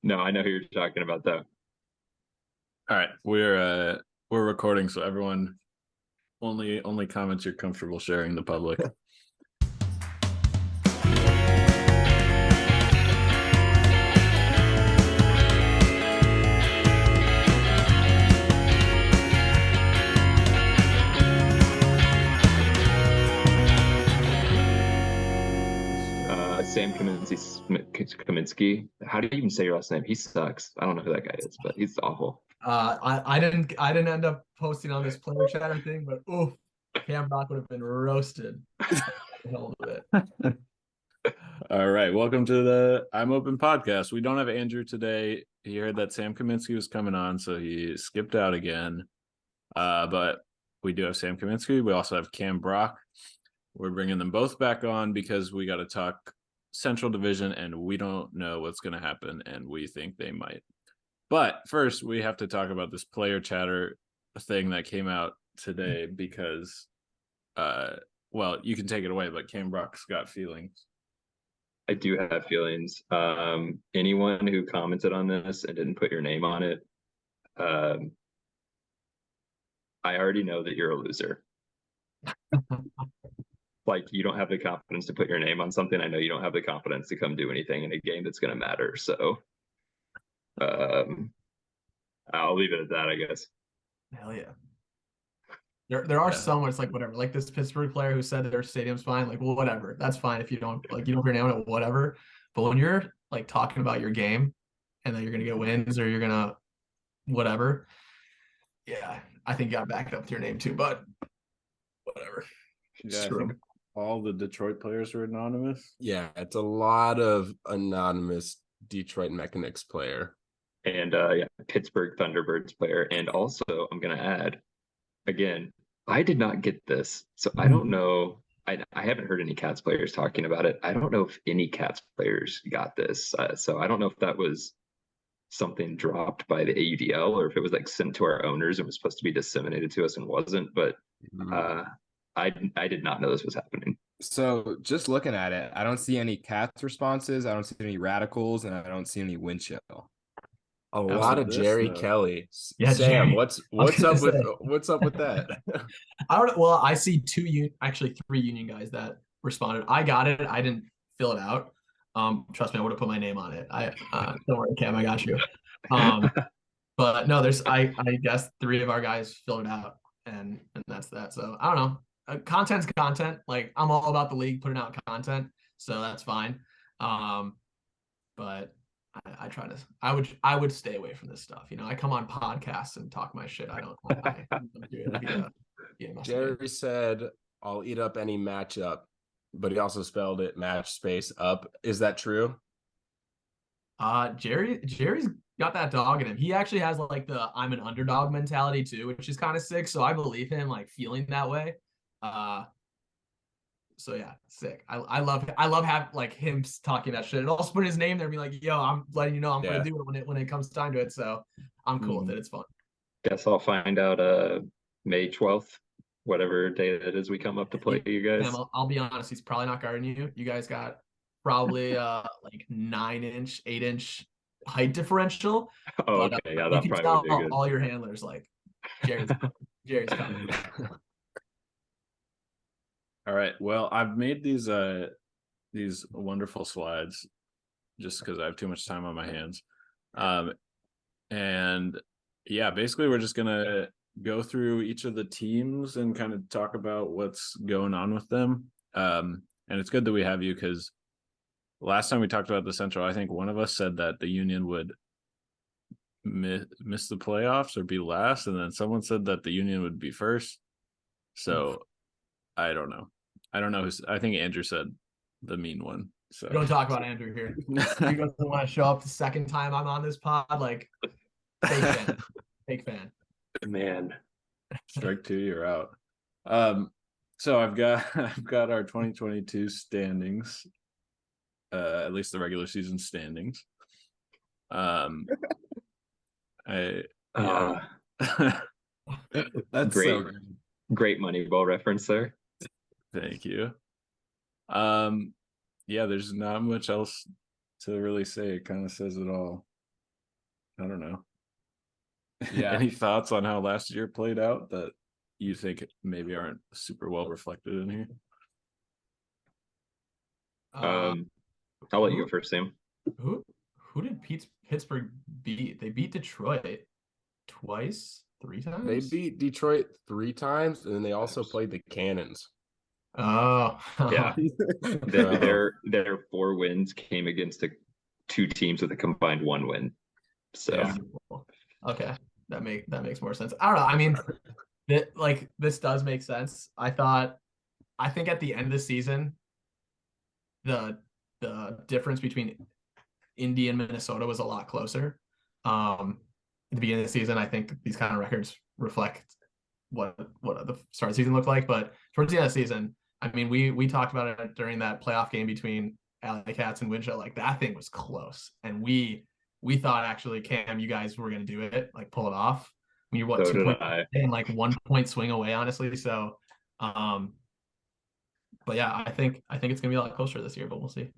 No, I know who you're talking about though. All right, we're recording, so everyone only comments you're comfortable sharing the public. Sam Kaminsky. How do you even say your last name? He sucks. I don't know who that guy is, but he's awful. I didn't end up posting on this player chatter thing, but oof, Cam Rock would have been roasted. The hell of it. All right, welcome to the I'm Open podcast. We don't have Andrew today. He heard that Sam Kaminsky was coming on, so he skipped out again. But we do have Sam Kaminsky. We also have Cam Brock. We're bringing them both back on because we got to talk Central Division, and we don't know what's going to happen, and we think they might. But first, we have to talk about this player chatter thing that came out today because, well, you can take it away, but Cam Brock's got feelings. I do have feelings. Anyone who commented on this and didn't put your name on it, I already know that you're a loser. Like, you don't have the confidence to put your name on something. I know you don't have the confidence to come do anything in a game that's going to matter. So I'll leave it at that, I guess. Hell yeah. There are some where it's like whatever, like this Pittsburgh player who said their stadium's fine, like, well, whatever, that's fine if you don't put your name on it, whatever. But when you're like talking about your game and that you're gonna get wins or you're gonna whatever, yeah, I think you gotta back it up with your name too, but whatever. Yeah, I think all the Detroit players are anonymous. Yeah, it's a lot of anonymous Detroit Mechanics player. And yeah, Pittsburgh Thunderbirds player. And also, I'm going to add, again, I did not get this. So I don't know. I haven't heard any Cats players talking about it. I don't know if any Cats players got this. So I don't know if that was something dropped by the AUDL or if it was like sent to our owners and was supposed to be disseminated to us and wasn't. But I did not know this was happening. So just looking at it, I don't see any Cats responses. I don't see any Radicals, and I don't see any Windchill. A lot of Jerry Kelly. Yeah, Sam, Jerry. what's up with that? I don't. Well, I see actually three union guys that responded. I got it. I didn't fill it out. Trust me, I would have put my name on it. Don't worry, Cam, I got you. But no, I guess three of our guys filled it out, and that's that. So I don't know. Content's content. Like, I'm all about the league putting out content, so that's fine. But I would stay away from this stuff. You know, I come on podcasts and talk my shit. I don't do it. Jerry said, "I'll eat up any matchup," but he also spelled it match space up. Is that true? Jerry's got that dog in him. He actually has like the I'm an underdog mentality too, which is kind of sick. So I believe him like feeling that way. So yeah, sick. I love having like him talking that shit and also putting his name there and be like, yo, I'm letting you know I'm gonna do it when it comes time to it. So I'm cool with it. It's fun. Guess I'll find out May 12th, whatever day it is we come up to play you guys. I'll be honest, he's probably not guarding you. You guys got probably like 9-inch, 8-inch height differential. Oh, but, okay, yeah, that probably would be good. All your handlers like Jerry's coming. All right. Well, I've made these wonderful slides just because I have too much time on my hands. And yeah, basically we're just gonna go through each of the teams and kind of talk about what's going on with them. And it's good that we have you because last time we talked about the Central, I think one of us said that the Union would miss the playoffs or be last, and then someone said that the Union would be first. So I don't know. I think Andrew said the mean one. So we don't talk about Andrew here. He doesn't want to show up the second time I'm on this pod. Like, fake fan. Man. Strike two, you're out. So I've got our 2022 standings. At least the regular season standings. That's great. So great Moneyball reference there. Thank you. Yeah, there's not much else to really say. It kind of says it all. I don't know. Yeah. Any thoughts on how last year played out that you think maybe aren't super well reflected in here? Uh, I'll let you who go first, Sam. who did Pittsburgh beat? They beat Detroit twice, three They times. beat Detroit 3 times, and then they also played the Cannons. Oh, Yeah. So, Their 4 wins came against 2 teams with a combined 1 win. So Yeah. Okay, that makes more sense. I don't know. I mean, this does make sense. I think at the end of the season, the difference between Indy and Minnesota was a lot closer. At the beginning of the season, I think these kind of records reflect what the start of the season looked like. But towards the end of the season, I mean, we talked about it during that playoff game between Alley Cats and Winchell. Like that thing was close, and we thought actually, Cam, you guys were gonna do it, like pull it off. I mean, you're what so 2 did points I. and like 1 point swing away, honestly. So, but yeah, I think it's gonna be a lot closer this year, but we'll see.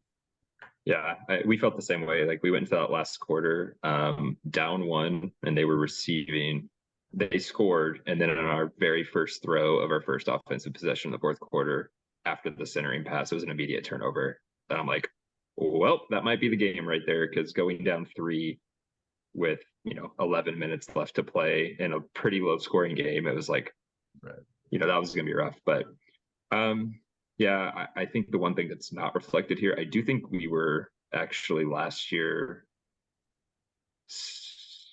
Yeah, we felt the same way. Like we went into that last quarter, down 1, and they were receiving. They scored, and then on our very first throw of our first offensive possession in the fourth quarter, after the centering pass, it was an immediate turnover. And I'm like, well, that might be the game right there, because going down 3 with 11 minutes left to play in a pretty low scoring game, it was like, Right. that was gonna be rough. But yeah, I think the one thing that's not reflected here, I do think we were actually last year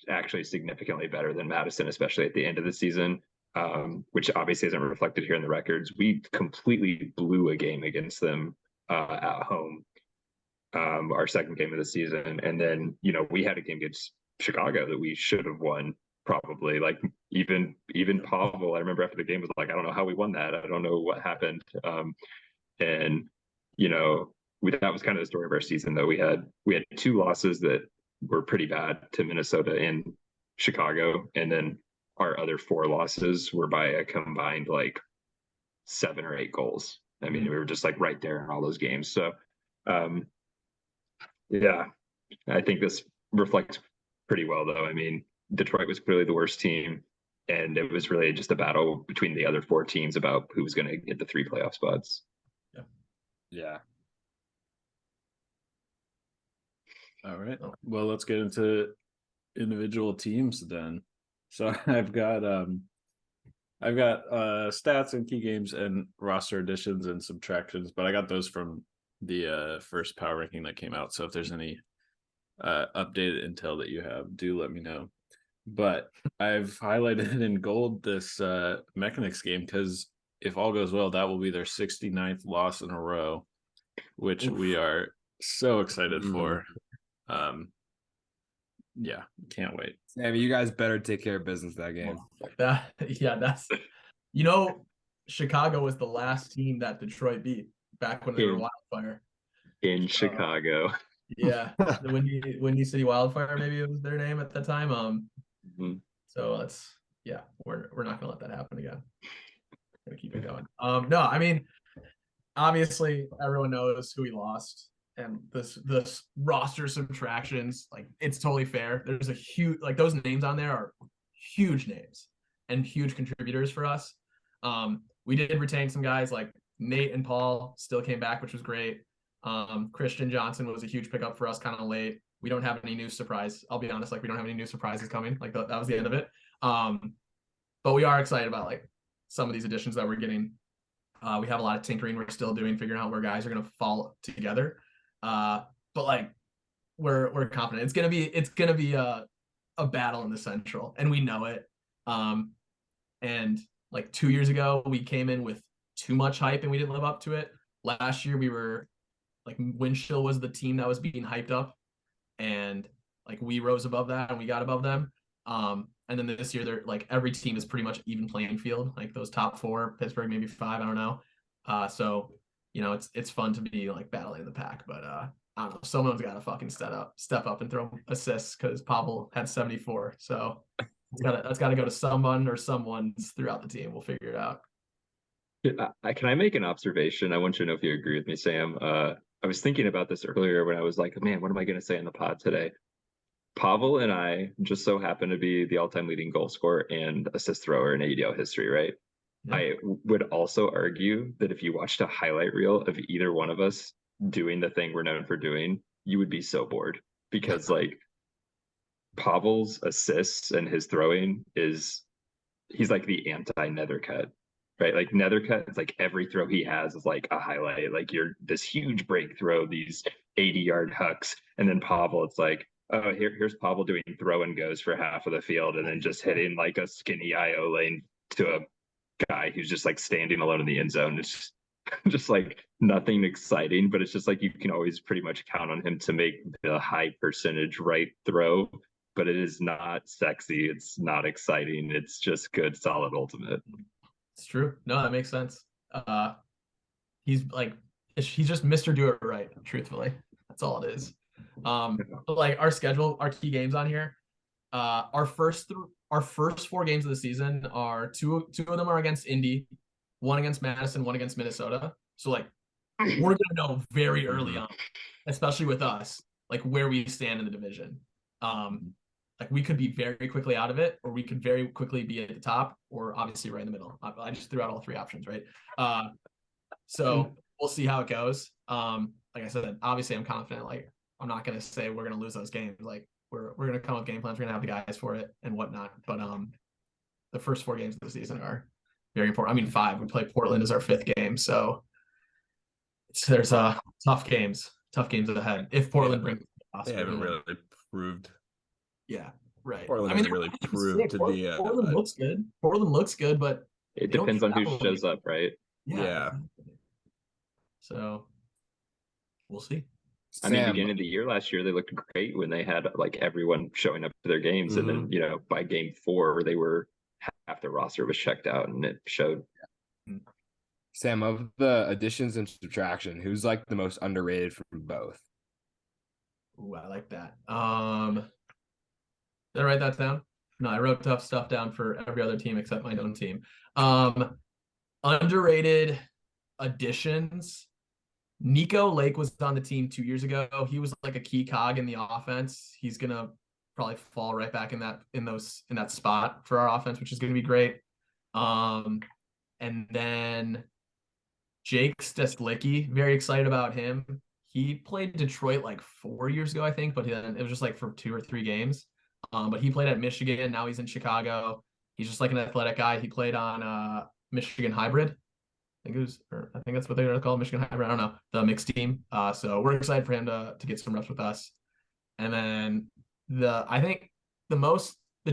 actually significantly better than Madison, especially at the end of the season, which obviously isn't reflected here in the records. We completely blew a game against them at home, our second game of the season. And then, we had a game against Chicago that we should have won. Probably, like even Pavel, I remember after the game was like, I don't know how we won that. I don't know what happened. And that was kind of the story of our season. Though we had 2 losses that were pretty bad to Minnesota and Chicago, and then our other 4 losses were by a combined like 7 or 8 goals. I mean, we were just like right there in all those games. So, yeah, I think this reflects pretty well, though. I mean, Detroit was clearly the worst team, and it was really just a battle between the other 4 teams about who was going to get the 3 playoff spots. yeah. All right. Well, let's get into individual teams then. So I've got stats and key games and roster additions and subtractions, but I got those from the first power ranking that came out. So if there's any updated intel that you have, do let me know. But I've highlighted in gold this Mechanics game because if all goes well, that will be their 69th loss in a row, which we are so excited for. Yeah, can't wait. Sam, you guys better take care of business that game. That's Chicago was the last team that Detroit beat back when they were Wildfire in Chicago. Yeah, the Windy City Wildfire, maybe it was their name at the time. So we're not gonna let that happen again. Gonna keep it going. No, I mean, obviously everyone knows who we lost, and this roster subtractions, like it's totally fair. There's a huge, like those names on there are huge names and huge contributors for us. We did retain some guys like Nate and Paul still came back, which was great. Christian Johnson was a huge pickup for us kind of late. We don't have any new surprise. I'll be honest, like we don't have any new surprises coming. Like that was the end of it. But we are excited about like some of these additions that we're getting. We have a lot of tinkering we're still doing, figuring out where guys are going to fall together. But like we're confident it's gonna be a battle in the Central, and we know it. And like 2 years ago, we came in with too much hype and we didn't live up to it. Last year, we were like Winchell was the team that was being hyped up, and like we rose above that and we got above them. And then this year, they're like every team is pretty much even playing field. Like those top 4, Pittsburgh maybe 5, I don't know. So it's fun to be like battling the pack, but I don't know. Someone's got to fucking step up and throw assists because Pavel had 74. So that's got to go to someone or someone's throughout the team. We'll figure it out. Can I make an observation? I want you to know if you agree with me, Sam. I was thinking about this earlier when I was like, man, what am I going to say on the pod today? Pavel and I just so happen to be the all-time leading goal scorer and assist thrower in AUDL history, right? Yeah. I would also argue that if you watched a highlight reel of either one of us doing the thing we're known for doing, you would be so bored because like Pavel's assists and his throwing he's like the anti-Nethercut, right? Like Nethercut, it's like every throw he has is like a highlight. Like you're this huge break throw, these 80-yard hucks, and then Pavel, it's like, oh, here's Pavel doing throw and goes for half of the field, and then just hitting like a skinny IO lane to a guy who's just like standing alone in the end zone. It's just like nothing exciting, but it's just like you can always pretty much count on him to make the high percentage right throw. But it is not sexy. It's not exciting. It's just good, solid ultimate. It's true. No, that makes sense. He's just Mr. Do It Right, truthfully. That's all it is. But like our schedule, our key games on here, our first 4 games of the season are two of them are against Indy, one against Madison, one against Minnesota. So like we're gonna know very early on, especially with us, like where we stand in the division. Like we could be very quickly out of it, or we could very quickly be at the top, or obviously right in the middle. I just threw out all 3 options, right? So we'll see how it goes. Like I said, obviously I'm confident. Like I'm not gonna say we're gonna lose those games. Like we're gonna come up with game plans. We're gonna have the guys for it and whatnot. But the first 4 games of the season are very important. I mean 5. We play Portland as our 5th game, so there's tough games ahead. If Portland brings They haven't really proved. Yeah, right. Portland I mean, hasn't really proved to be Portland looks good. Portland looks good, but it depends on who shows up, right? Yeah. So we'll see. I mean, beginning of the year last year, they looked great when they had like everyone showing up to their games, and then by game 4, they were half the roster was checked out, and it showed. Sam, of the additions and subtraction, who's like the most underrated from both? Ooh, I like that. Did I write that down? No, I wrote tough stuff down for every other team except my own team. Underrated additions. Nico Lake was on the team 2 years ago. He was like a key cog in the offense. He's gonna probably fall right back in that spot for our offense, which is gonna be great. And then Jake Steslicki, very excited about him. He played Detroit like 4 years ago, I think, but then it was just like for 2 or 3 games. But he played at Michigan. Now he's in Chicago. He's just like an athletic guy. He played on Michigan Hybrid. I think that's what they're called, Michigan Hybrid. I don't know, the mixed team. So we're excited for him to get some reps with us. And then the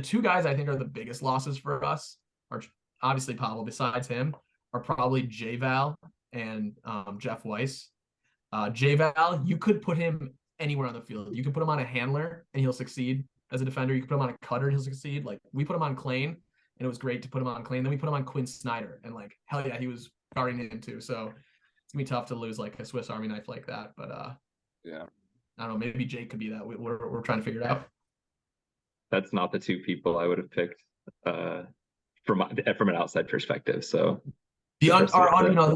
2 guys I think are the biggest losses for us are obviously Pavel. Besides him, are probably J Val and Jeff Weiss. J Val, you could put him anywhere on the field. You could put him on a handler and he'll succeed as a defender. You could put him on a cutter and he'll succeed. Like we put him on Klain, and it was great to put him on Klain. Then we put him on Quinn Snyder, and like hell yeah, he was guarding him too. So it's gonna be tough to lose like a Swiss Army knife like that. But yeah, I don't know. Maybe Jake could be that. We're trying to figure it out. That's not the 2 people I would have picked from an outside perspective. So the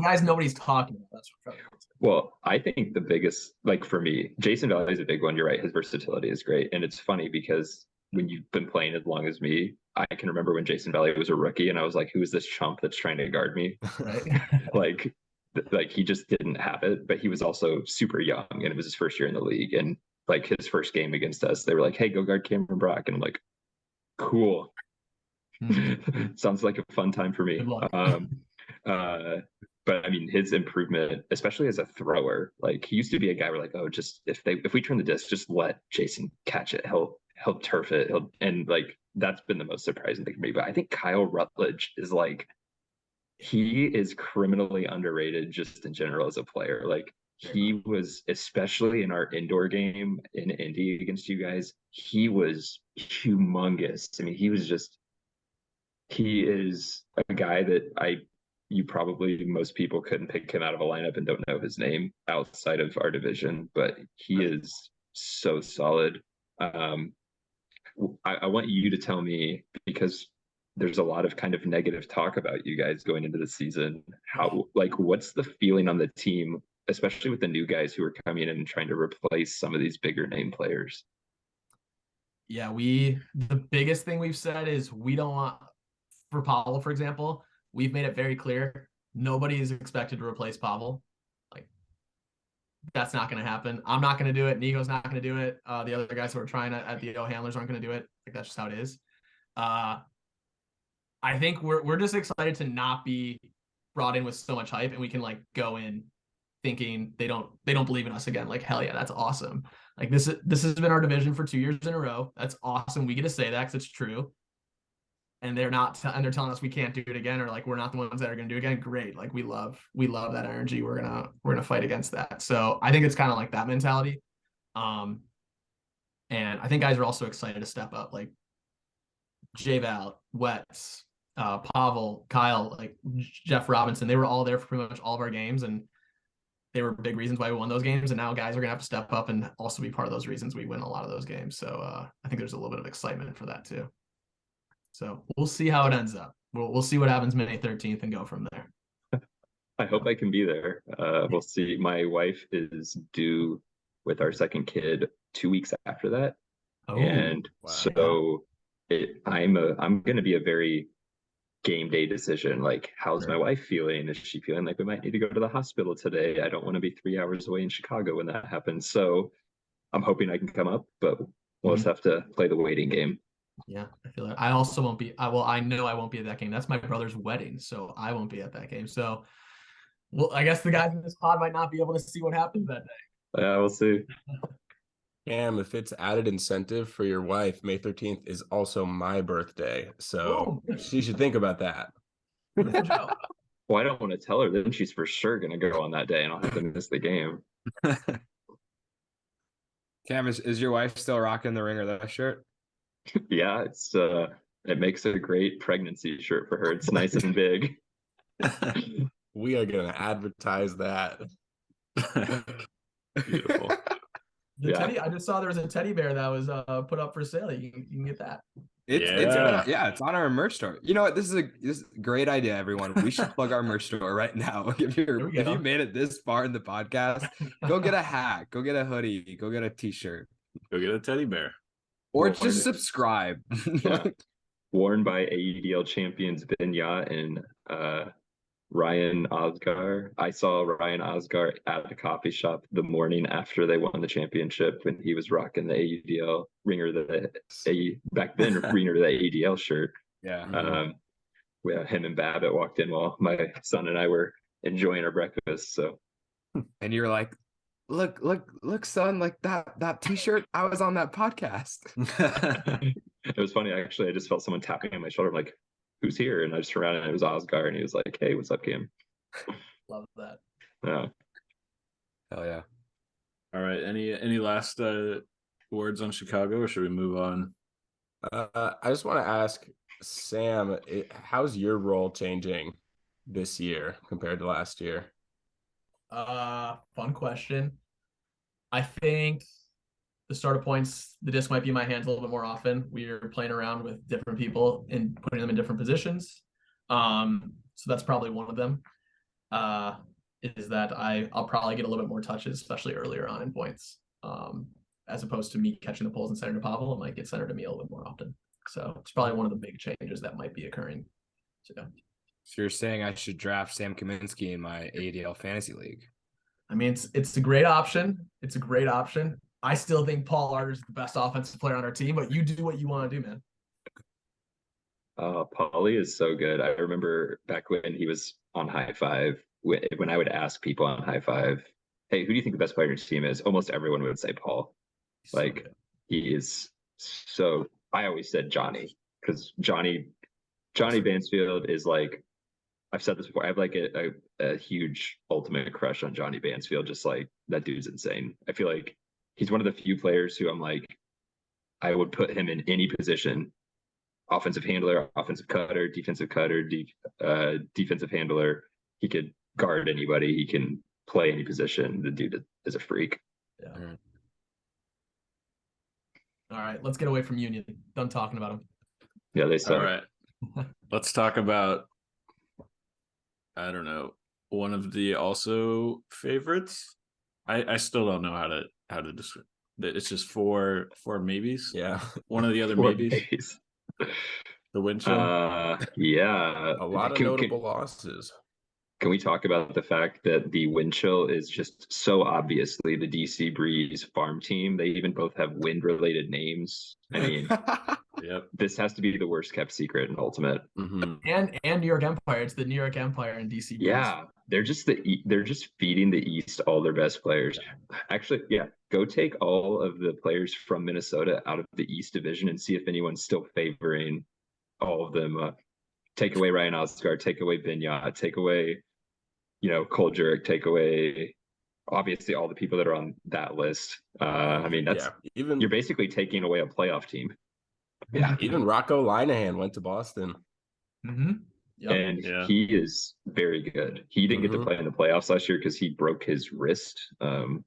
guys nobody's talking about. That's what I'm trying to say. Well, I think the biggest, like for me, Jason Valley is a big one. You're right. His versatility is great. And it's funny because when you've been playing as long as me, I can remember when Jason Valley was a rookie and I was like, who is this chump that's trying to guard me? Right. like he just didn't have it, but he was also super young and it was his first year in the league. And like his first game against us, they were like, hey, go guard Cameron Brock. And I'm like, cool. Sounds like a fun time for me. But I mean, his improvement, especially as a thrower, like he used to be a guy where like, oh, just if we turn the disc, just let Jason catch it. He'll turf it. And like that's been the most surprising thing for me. But I think Kyle Rutledge is like, he is criminally underrated just in general as a player. Like he was, especially in our indoor game in Indy against you guys, he was humongous. I mean, he is a guy that most people couldn't pick him out of a lineup and don't know his name outside of our division, but he is so solid. I want you to tell me, because there's a lot of kind of negative talk about you guys going into the season. What's the feeling on the team, especially with the new guys who are coming in and trying to replace some of these bigger name players? Yeah, the biggest thing we've said is we don't want, for Pavel, for example, we've made it very clear nobody is expected to replace Pavel. Like, that's not going to happen. I'm not going to do it. Nico's not going to do it. The other guys who are trying at the handlers aren't going to do it. Like, that's just how it is. I think we're just excited to not be brought in with so much hype, and we can like go in thinking they don't believe in us again. Like, hell yeah, that's awesome. Like, this has been our division for 2 years in a row. That's awesome. We get to say that because it's true. And they're telling us we can't do it again, or like we're not the ones that are going to do it again. Great. Like, we love that energy. We're gonna fight against that. So I think it's kind of like that mentality. And I think guys are also excited to step up. Like J-Val, Wets, Pavel, Kyle, like Jeff Robinson, they were all there for pretty much all of our games, and they were big reasons why we won those games. And now guys are gonna have to step up and also be part of those reasons we win a lot of those games. So I think there's a little bit of excitement for that too. So we'll see how it ends up. We'll see what happens May 13th and go from there. I hope I can be there. We'll see. My wife is due with our second kid 2 weeks after that, and wow. so I'm going to be a very game day decision. Like, how's my wife feeling? Is she feeling like we might need to go to the hospital today? I don't want to be 3 hours away in Chicago when that happens. So I'm hoping I can come up, but we'll just have to play the waiting game. Yeah, I feel it. I also won't be. I know I won't be at that game. That's my brother's wedding, so I won't be at that game. So, well, I guess the guys in this pod might not be able to see what happens that day. Yeah, we'll see. Cam, if it's added incentive for your wife, May 13th is also my birthday. So she should think about that. Well, I don't want to tell her, then she's for sure going to go on that day and I'll have to miss the game. Cam, is your wife still rocking the Ring or the shirt? Yeah, it makes a great pregnancy shirt for her. It's nice and big. We are going to advertise that. Beautiful. Teddy, I just saw there was a teddy bear that was put up for sale. You can get that. It's on our merch store. You know what? This is a great idea, everyone. We should plug our merch store right now. If you made it this far in the podcast, go get a hat, go get a hoodie, go get a t-shirt, go get a teddy bear, or just subscribe. Yeah. Worn by AUDL champions Ben Yacht and Ryan Osgar. I saw Ryan Osgar at the coffee shop the morning after they won the championship when he was rocking the AUDL back then ringer the AUDL shirt. Yeah. Him and Babbitt walked in while my son and I were enjoying our breakfast. So, and you're like, look, son, like that t-shirt, I was on that podcast. It was funny, actually. I just felt someone tapping on my shoulder. I'm like, who's here? And I just turned around and it was Osgar, and he was like, hey, what's up, Cam? Love that. Yeah. Hell yeah. All right. Any last words on Chicago, or should we move on? I just want to ask Sam, how's your role changing this year compared to last year? Fun question. I think the starter points, the disc might be in my hands a little bit more often. We're playing around with different people and putting them in different positions. So that's probably one of them. Is that I'll probably get a little bit more touches, especially earlier on in points. As opposed to me catching the poles and center to Pavel, it might get centered to me a little bit more often. So it's probably one of the big changes that might be occurring. So you're saying I should draft Sam Kaminsky in my AUDL fantasy league? I mean, it's a great option. It's a great option. I still think Paul Arter is the best offensive player on our team, but you do what you want to do, man. Paulie is so good. I remember back when he was on High Five, when I would ask people on High Five, hey, who do you think the best player on your team is? Almost everyone would say Paul. Like, he is so. I always said Johnny, because Johnny Bansfield is like, I've said this before, I have like a huge ultimate crush on Johnny Bansfield. Just like, that dude's insane. I feel like he's one of the few players who I'm like, I would put him in any position: offensive handler, offensive cutter, defensive handler. He could guard anybody. He can play any position. The dude is a freak. Yeah. All right, let's get away from Union. Done talking about him. Yeah, they suck. All right. Let's talk about, I don't know, one of the also favorites. I still don't know how to It's just four maybes. Yeah. One of the other Four maybes. maybes. The wind chill. Yeah. A lot of notable losses. Can we talk about the fact that the wind chill is just so obviously the DC Breeze farm team? They even both have wind related names. I mean, Yep. this has to be the worst kept secret in Ultimate. And New York Empire. It's the New York Empire and DC Breeze. Yeah, they're just feeding the East all their best players. Actually, yeah, go take all of the players from Minnesota out of the East Division and see if anyone's still favoring all of them. Take away Ryan Oscar, take away Binyat, take away, Cole Jurek, take away obviously all the people that are on that list. I mean, you're basically taking away a playoff team. Yeah, even Rocco Linehan went to Boston. Yep. And he is very good. He didn't get to play in the playoffs last year because he broke his wrist in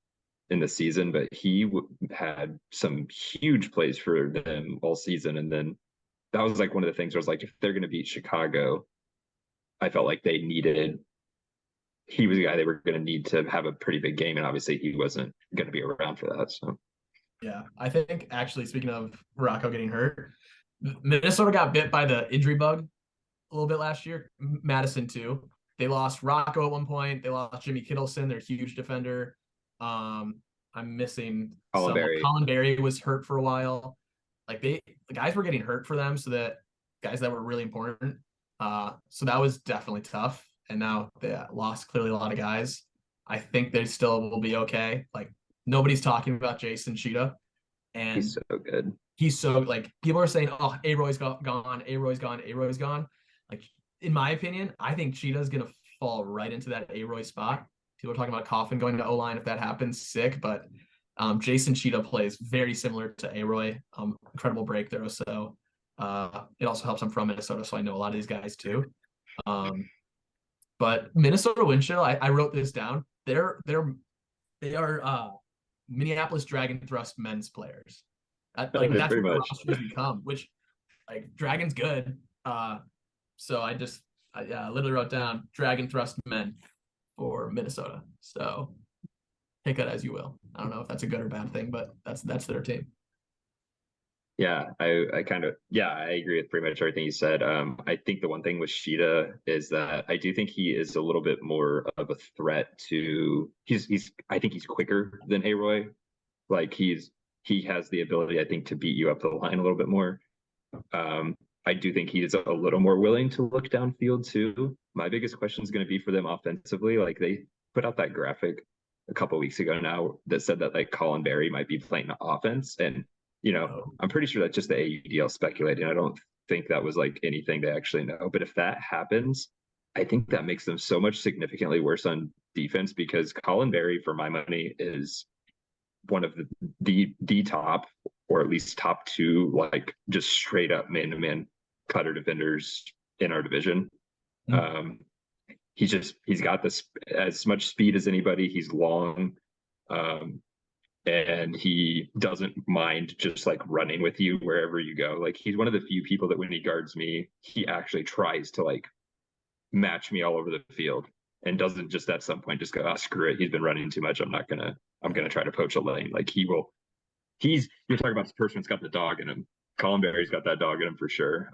the season, but he had some huge plays for them all season. And then that was like one of the things where I was like, if they're going to beat Chicago, I felt like he was the guy they were going to need to have a pretty big game. And obviously he wasn't going to be around for that. So, yeah, I think actually, speaking of Rocco getting hurt, Minnesota got bit by the injury bug a little bit last year. Madison too. They lost Rocco at one point. They lost Jimmy Kittleson, their huge defender. I'm missing Colin Berry was hurt for a while. Like the guys were getting hurt for them, so that guys that were really important. So that was definitely tough. And now they lost clearly a lot of guys. I think they still will be okay. Like nobody's talking about Jason Cheetah, and he's so good. He's so like people are saying, oh, A-Roy's gone, A-Roy's gone, A-Roy's gone. Like in my opinion, I think Cheetah's gonna fall right into that A-Roy spot. People are talking about Coffin going to O-line if that happens, sick. But Jason Cheetah plays very similar to A-Roy. Incredible break throw. So it also helps. I'm from Minnesota, so I know a lot of these guys too. But Minnesota wind chill, I wrote this down. They are Minneapolis Dragon Thrust men's players. That's what the roster has become. Which like Dragon's good. So I literally wrote down Dragon Thrust men for Minnesota. So take that as you will. I don't know if that's a good or bad thing, but that's their team. Yeah, I agree with pretty much everything you said. I think the one thing with Sheeta is that I do think he is a little bit more of a threat to I think he's quicker than A-Roy. Like he has the ability, I think, to beat you up the line a little bit more. I do think he is a little more willing to look downfield too. My biggest question is going to be for them offensively. Like they put out that graphic a couple of weeks ago now that said that like Colin Berry might be playing offense, and I'm pretty sure that's just the AUDL speculating. I don't think that was like anything they actually know. But if that happens, I think that makes them so much significantly worse on defense because Colin Berry, for my money, is one of the top, or at least top two, like just straight up man-to-man cutter defenders in our division. He's got this as much speed as anybody. He's long. And he doesn't mind just like running with you wherever you go. Like he's one of the few people that when he guards me, he actually tries to like match me all over the field and doesn't just at some point just go, screw it. He's been running too much. I'm going to try to poach a lane. Like you're talking about this person that's got the dog in him. Colin Berry's got that dog in him for sure.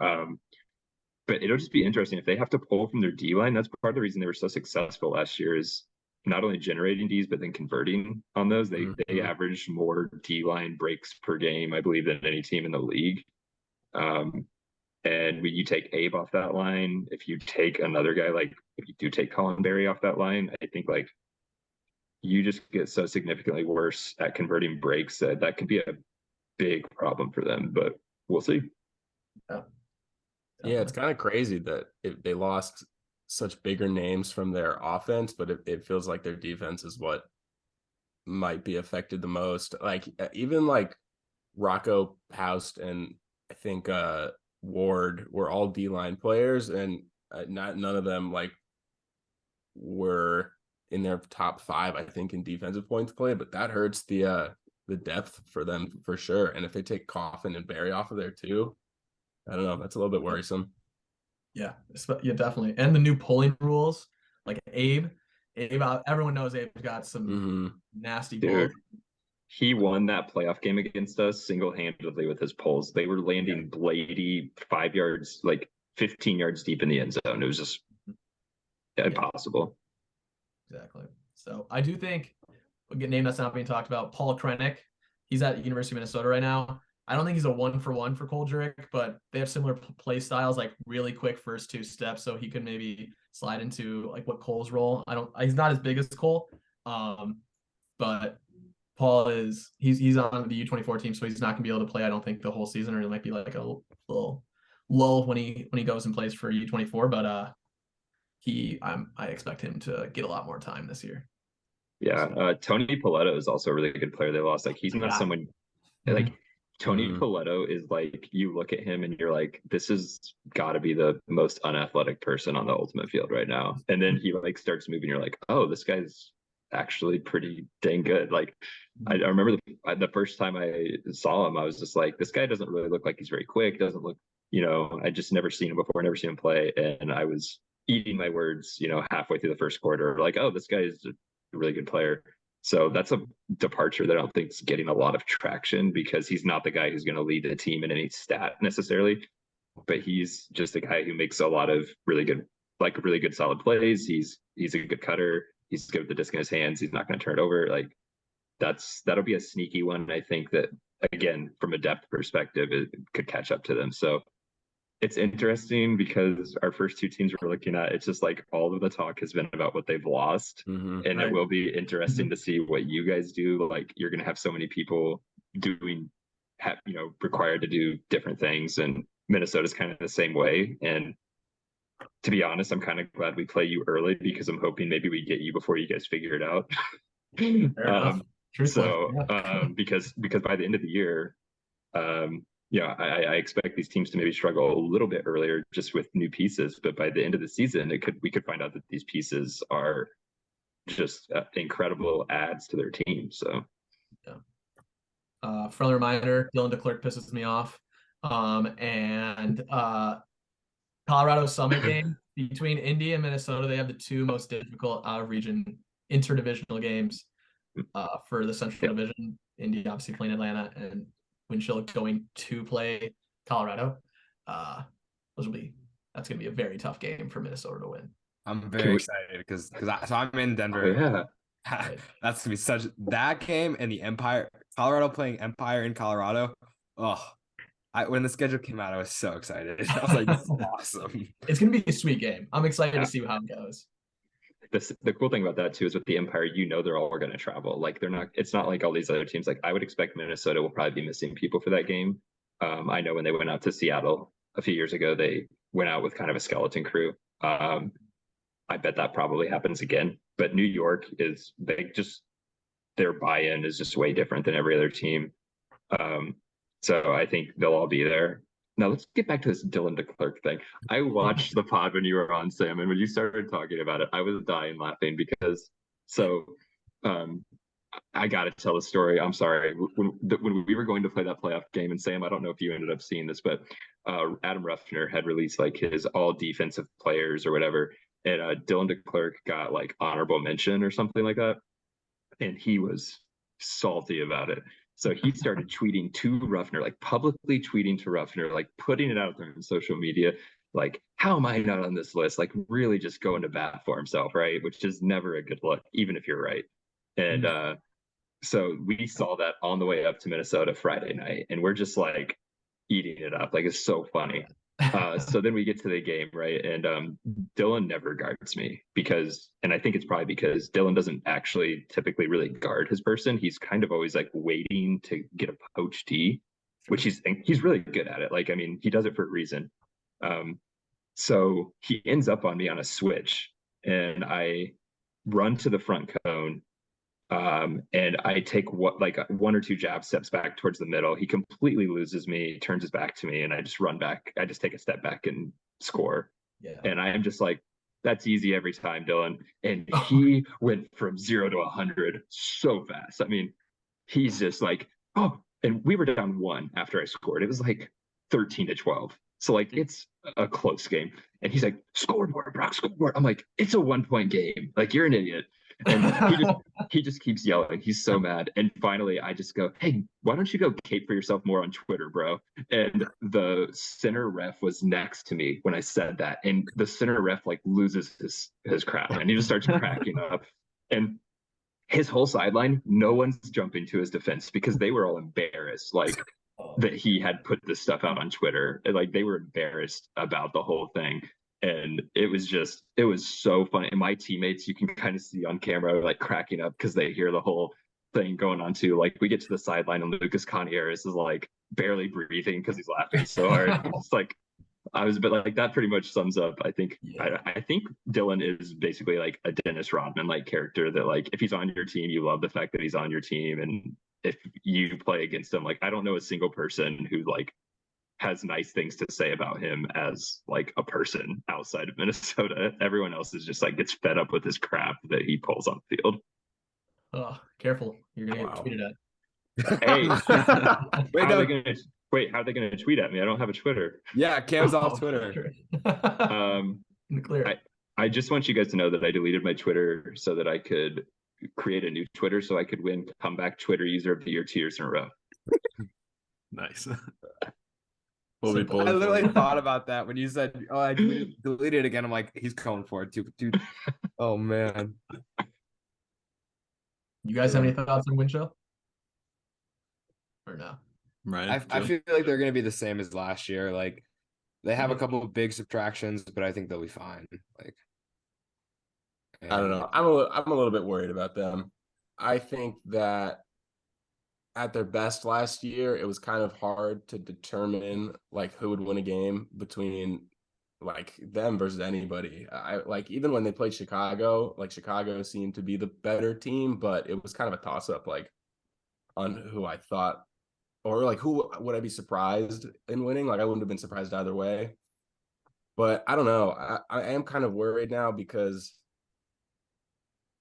But it'll just be interesting if they have to pull from their D line. That's part of the reason they were so successful last year is not only generating Ds, but then converting on those. They averaged more D-line breaks per game, I believe, than any team in the league. And when you take Abe off that line, if you take another guy, like if you do take Colin Berry off that line, I think like you just get so significantly worse at converting breaks that could be a big problem for them, but we'll see. Yeah, it's kind of crazy that they lost such bigger names from their offense, but it feels like their defense is what might be affected the most. Like even like Rocco, Paust, and I think Ward were all D-line players, and none of them like were in their top 5, I think, in defensive points played, but that hurts the depth for them for sure. And if they take Coffin and Berry off of there too, I don't know, that's a little bit worrisome. Yeah, definitely. And the new pulling rules, like Abe, everyone knows Abe's got some nasty balls. he won that playoff game against us single-handedly with his pulls. They were landing Blady 5 yards, like 15 yards deep in the end zone. It was just impossible. Exactly. So I do think a name that's not being talked about, Paul Krennic. He's at University of Minnesota right now. I don't think he's a 1-for-1 for Cole Jurek, but they have similar play styles, like really quick first 2 steps. So he could maybe slide into like what Cole's role. He's not as big as Cole. But Paul he's on the U24 team, so he's not gonna be able to play, I don't think, the whole season, or it might be like a little lull when he goes and plays for U24. But I expect him to get a lot more time this year. Yeah, Tony Paletto is also a really good player. They lost. Like, he's not someone like Tony Paletto is like, you look at him and you're like, this has got to be the most unathletic person on the ultimate field right now. And then he like starts moving. You're like, oh, this guy's actually pretty dang good. Like, I remember the first time I saw him, I was just like, this guy doesn't really look like he's very quick. Doesn't look, I just never seen him before, never seen him play. And I was eating my words, halfway through the first quarter, like, oh, this guy is a really good player. So that's a departure that I don't think is getting a lot of traction, because he's not the guy who's going to lead the team in any stat necessarily, but he's just a guy who makes a lot of really good solid plays. He's a good cutter. He's good with the disc in his hands. He's not going to turn it over. Like, that'll be a sneaky one. I think that, again, from a depth perspective, it could catch up to them. So it's interesting, because our first 2 teams we're looking at, it's just like all of the talk has been about what they've lost. And it will be interesting to see what you guys do. Like, you're going to have so many people required to do different things, and Minnesota's kind of the same way. And to be honest, I'm kind of glad we play you early, because I'm hoping maybe we get you before you guys figure it out. Because by the end of the year, I expect these teams to maybe struggle a little bit earlier just with new pieces, but by the end of the season, we could find out that these pieces are just incredible adds to their team. So, friendly reminder: Dylan DeClerc pisses me off, and Colorado Summit game between Indy and Minnesota. They have the 2 most difficult out-of-region interdivisional games for the Central Division. Indy obviously playing Atlanta, and Winchell going to play Colorado. That's going to be a very tough game for Minnesota to win. I'm very excited because I'm in Denver. Oh, yeah. That's going to be that game, and the Empire, Colorado playing Empire in Colorado. Oh, when the schedule came out, I was so excited. I was like, this is awesome. It's going to be a sweet game. I'm excited to see how it goes. The cool thing about that too is with the Empire, they're all going to travel. Like, it's not like all these other teams. Like, I would expect Minnesota will probably be missing people for that game. I know when they went out to Seattle a few years ago, they went out with kind of a skeleton crew. I bet that probably happens again. But New York their buy-in is just way different than every other team. So I think they'll all be there. Now let's get back to this Dylan DeClerc thing. I watched the pod when you were on, Sam, and when you started talking about it, I was dying laughing because I got to tell the story. I'm sorry. When we were going to play that playoff game, and Sam, I don't know if you ended up seeing this, but Adam Ruffner had released like his all defensive players or whatever, and Dylan DeClerc got like honorable mention or something like that, and he was salty about it. So he started tweeting to Ruffner, like publicly tweeting to Ruffner, like putting it out there on social media, like, how am I not on this list? Like, really just going to bat for himself, right? Which is never a good look, even if you're right. And so we saw that on the way up to Minnesota Friday night, and we're just like eating it up. Like, it's so funny. So then we get to the game, right? And Dylan never guards me and I think it's probably because Dylan doesn't actually typically really guard his person. He's kind of always like waiting to get a poach D, which he's really good at it. Like, I mean, he does it for a reason. So he ends up on me on a switch, and I run to the front cone. And I take one or two jab steps back towards the middle. He completely loses me, turns his back to me, and I just run back. I just take a step back and score. Yeah. And I am just like, that's easy every time, Dylan. And he went from 0 to 100 so fast. I mean, he's just like, and we were down 1 after I scored. It was like 13-12. So like, it's a close game. And he's like, scoreboard, Brock, scoreboard. I'm like, it's a 1-point game. Like, you're an idiot. And he just keeps yelling. He's so mad. And finally I just go, hey, why don't you go cape for yourself more on Twitter, bro? And the center ref was next to me when I said that. And the center ref like loses his crap, and he just starts cracking up. And his whole sideline, no one's jumping to his defense because they were all embarrassed, like that he had put this stuff out on Twitter. And, like they were embarrassed about the whole thing. And it was so funny. And my teammates, you can kind of see on camera, like cracking up because they hear the whole thing going on too. Like we get to the sideline and Lucas Conieris is like barely breathing because he's laughing so hard. It's like I was, but like that pretty much sums up. I think I think Dylan is basically like a Dennis Rodman like character that like if he's on your team, you love the fact that he's on your team, and if you play against him, like I don't know a single person who like has nice things to say about him as like a person outside of Minnesota. Everyone else is just like gets fed up with his crap that he pulls on the field. Oh, careful. You're gonna get tweeted at. Hey, how are they gonna tweet at me? I don't have a Twitter. Yeah, Cam's off Twitter. In the clear. I just want you guys to know that I deleted my Twitter so that I could create a new Twitter so I could win comeback Twitter user of the year 2 years in a row. Nice. I literally thought about that when you said, "Oh, I deleted it again." I'm like, he's going for it, dude. Oh man. You guys have any thoughts on Winshow? Or no? Right. I feel like they're going to be the same as last year. Like they have a couple of big subtractions, but I think they'll be fine. Like I don't know. I'm a little bit worried about them. I think that at their best last year, it was kind of hard to determine like who would win a game between like them versus anybody. I like even when they played Chicago, like Chicago seemed to be the better team, but it was kind of a toss up like on who I thought, or like who would I be surprised in winning? Like I wouldn't have been surprised either way. But I don't know. I am kind of worried now because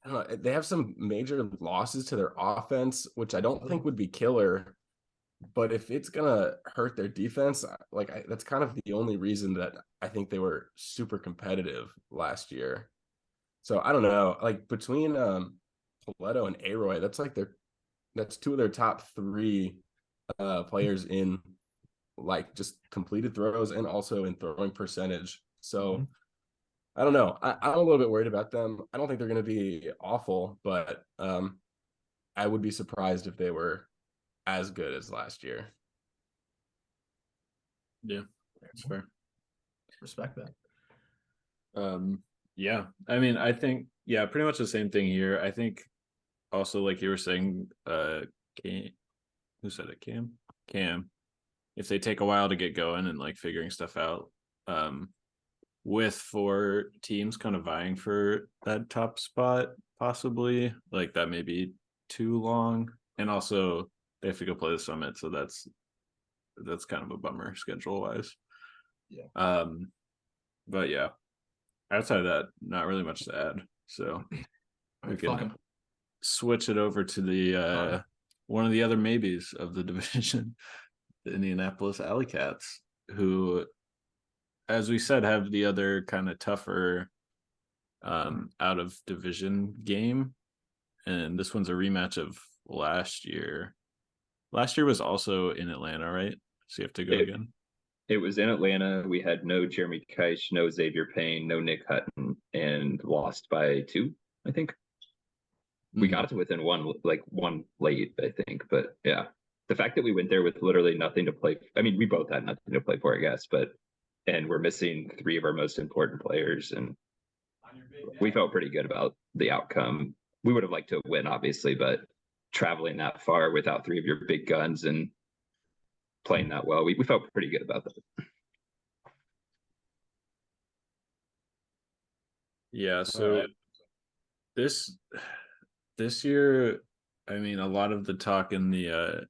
I don't know, they have some major losses to their offense, which I don't think would be killer. But if it's gonna hurt their defense, that's kind of the only reason that I think they were super competitive last year. So I don't know. Like between Paletto and Aroy, that's two of their top 3 players in like just completed throws and also in throwing percentage. So I don't know. I'm a little bit worried about them. I don't think they're going to be awful, but I would be surprised if they were as good as last year. Yeah, that's fair. Respect that. Yeah. I mean, I think, yeah, pretty much the same thing here. I think also, like you were saying, who said it? Cam. If they take a while to get going and like figuring stuff out, with 4 teams kind of vying for that top spot, possibly like that may be too long. And also they have to go play the Summit, so that's kind of a bummer schedule wise. Yeah. But yeah, outside of that, not really much to add. So we can switch it over to the one of the other maybes of the division, the Indianapolis Alley Cats, who, as we said, have the other kind of tougher out of division game. And this one's a rematch of last year. Last year was also in Atlanta, right? So you have to go again. It was in Atlanta. We had no Jeremy Keish, no Xavier Payne, no Nick Hutton, and lost by 2, I think. We got to within one late, I think. But yeah, the fact that we went there with literally nothing to play. I mean, we both had nothing to play for, I guess, and we're missing 3 of our most important players, and we felt pretty good about the outcome. We would have liked to win, obviously, but traveling that far without 3 of your big guns and playing that well, we felt pretty good about that. Yeah, so this year, I mean, a lot of the talk in the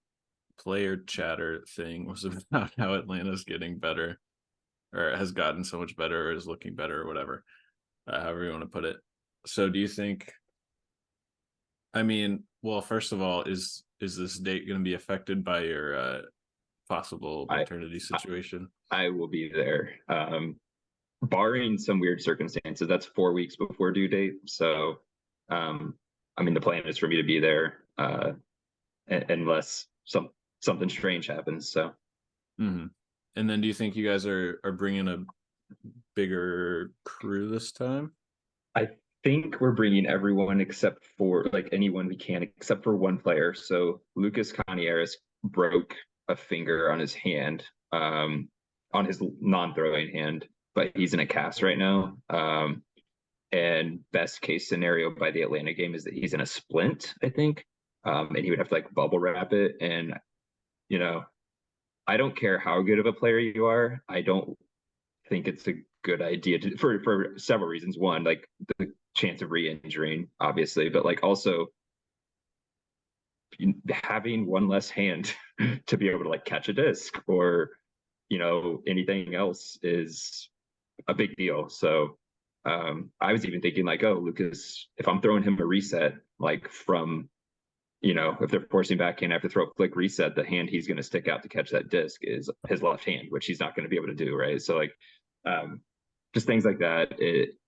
player chatter thing was about how Atlanta's getting better, or has gotten so much better, or is looking better, or whatever, however you want to put it. So do you think, I mean, well, first of all, is this date going to be affected by your possible maternity situation? I will be there. Barring some weird circumstances, that's 4 weeks before due date. So I mean, the plan is for me to be there unless something strange happens. So. Mm-hmm. And then do you think you guys are bringing a bigger crew this time? I think we're bringing everyone except for like anyone we can, except for one player. So Lucas Canieres broke a finger on his hand, on his non-throwing hand, but he's in a cast right now. And best case scenario by the Atlanta game is that he's in a splint, I think. And he would have to like bubble wrap it. And, you know, I don't care how good of a player you are. I don't think it's a good idea for several reasons. One, like the chance of re-injuring, obviously, but like also having one less hand to be able to like catch a disc or, you know, anything else is a big deal. So I was even thinking like, oh, Lucas, if I'm throwing him a reset, like from, you know, if they're forcing back in, I have to throw a flick reset, the hand he's going to stick out to catch that disc is his left hand, which he's not going to be able to do, right? So like, just things like that,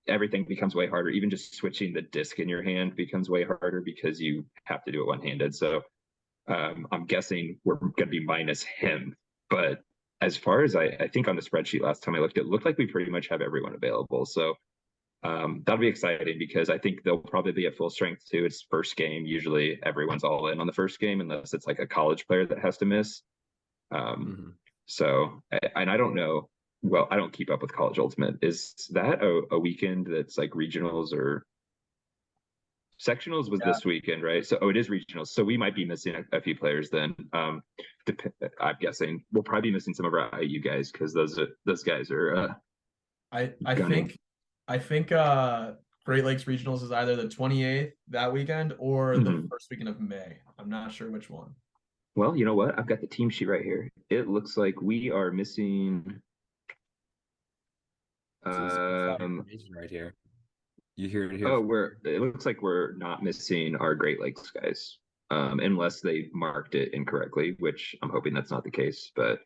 everything becomes way harder. Even just switching the disc in your hand becomes way harder because you have to do it one-handed. So I'm guessing we're going to be minus him. But as far as I think on the spreadsheet last time I looked, it looked like we pretty much have everyone available. So that'll be exciting because I think they'll probably be at full strength too. It's first game. Usually everyone's all in on the first game unless it's like a college player that has to miss. So, and I don't know. Well, I don't keep up with College Ultimate. Is that a weekend that's like regionals or sectionals was this weekend, right? So, it is regionals. So we might be missing a few players then. I'm guessing we'll probably be missing some of our IU guys because those guys are. I think Great Lakes Regionals is either the 28th that weekend or the first weekend of May. I'm not sure which one. Well, you know what? I've got the team sheet right here. It looks like we are missing. Right here. You hear it here. Oh, it looks like we're not missing our Great Lakes guys, unless they marked it incorrectly, which I'm hoping that's not the case. But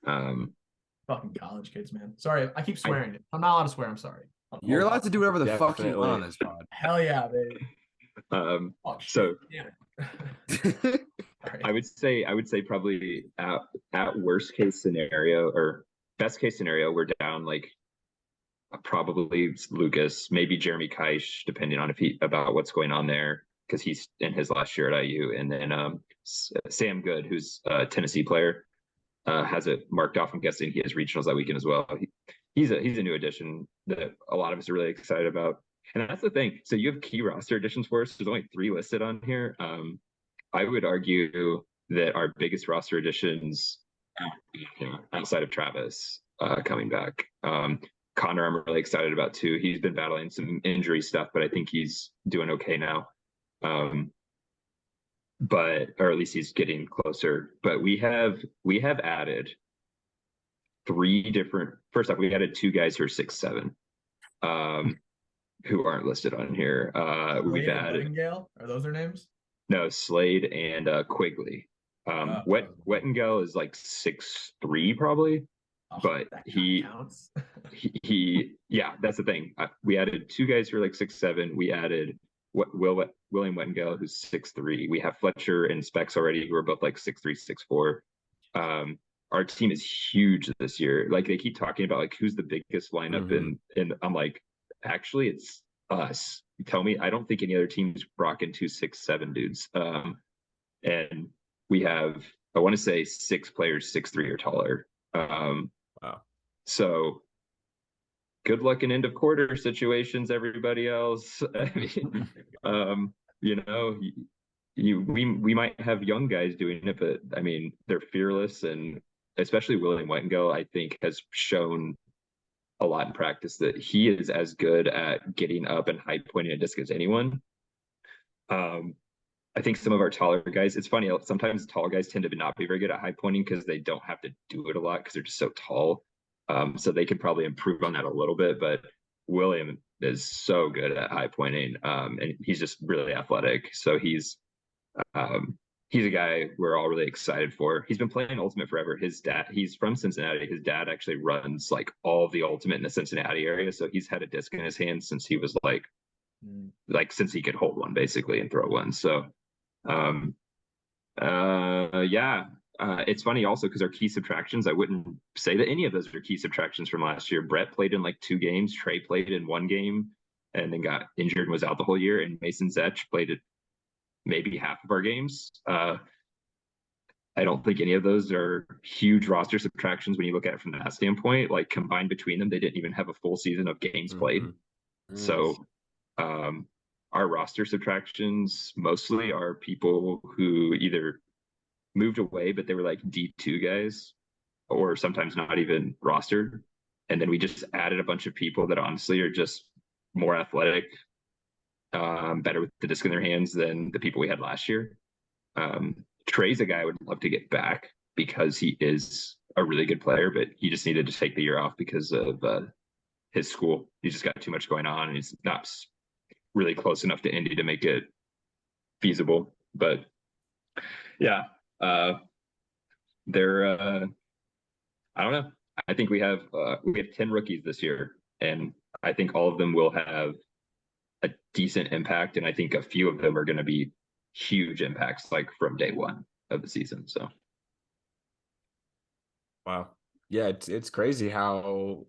fucking college kids, man. Sorry, I keep swearing. I'm not allowed to swear. I'm sorry. You're allowed to do whatever the fuck you want on this pod. Hell yeah, baby. So I would say probably at worst case scenario or best case scenario, we're down like probably Lucas, maybe Jeremy Kaish, depending on about what's going on there, because he's in his last year at IU, and then Sam Good, who's a Tennessee player, has it marked off. I'm guessing he has regionals that weekend as well. He's a new addition that a lot of us are really excited about, and that's the thing. So you have key roster additions for us. There's only 3 listed on here. I would argue that our biggest roster additions outside of Travis coming back. Connor, I'm really excited about too. He's been battling some injury stuff, but I think he's doing okay now. Or at least he's getting closer. But we have added 3 different. First off, we added 2 guys who are 6'7", who aren't listed on here. We've added. Are those their names? No, Slade and Quigley. Wettengel is like 6'3" probably. But he that's the thing. We added 2 guys who are like 6'7". We added William Wettengel, who's 6'3". We have Fletcher and Specs already, who are both like 6'3", 6'4". Our team is huge this year. Like they keep talking about like who's the biggest lineup, and I'm like, actually, it's us. You tell me. I don't think any other team's rocking 2 6'7" dudes. And we have, I want to say 6 players 6'3" or taller. Wow. So good luck in end of quarter situations, everybody else. I mean, you know, we might have young guys doing it, but I mean, they're fearless, and especially William Wettengel, I think, has shown a lot in practice that he is as good at getting up and high pointing a disc as anyone. I think some of our taller guys, it's funny, sometimes tall guys tend to not be very good at high pointing because they don't have to do it a lot because they're just so tall. So they can probably improve on that a little bit, but William is so good at high pointing, and he's just really athletic. So he's a guy we're all really excited for. He's been playing Ultimate forever. His dad, he's from Cincinnati. His dad actually runs like all the Ultimate in the Cincinnati area. So he's had a disc in his hand since he was like like since he could hold one basically and throw one. So yeah. It's funny also because our key subtractions, I wouldn't say that any of those are key subtractions from last year. Brett played in like 2 games, Trey played in 1 game and then got injured and was out the whole year, and Mason Zetch played at maybe half of our games. I don't think any of those are huge roster subtractions when you look at it from that standpoint. Like combined between them, they didn't even have a full season of games played. So our roster subtractions mostly are people who either moved away, but they were like D2 guys, or sometimes not even rostered. And then we just added a bunch of people that honestly are just more athletic, better with the disc in their hands than the people we had last year. Trey's a guy I would love to get back because he is a really good player, but he just needed to take the year off because of his school. He's just got too much going on and he's not really close enough to Indy to make it feasible. But yeah, they're I don't know. I think we have 10 rookies this year, and I think all of them will have a decent impact, and I think a few of them are going to be huge impacts, like from day one of the season. So, wow, yeah, it's crazy how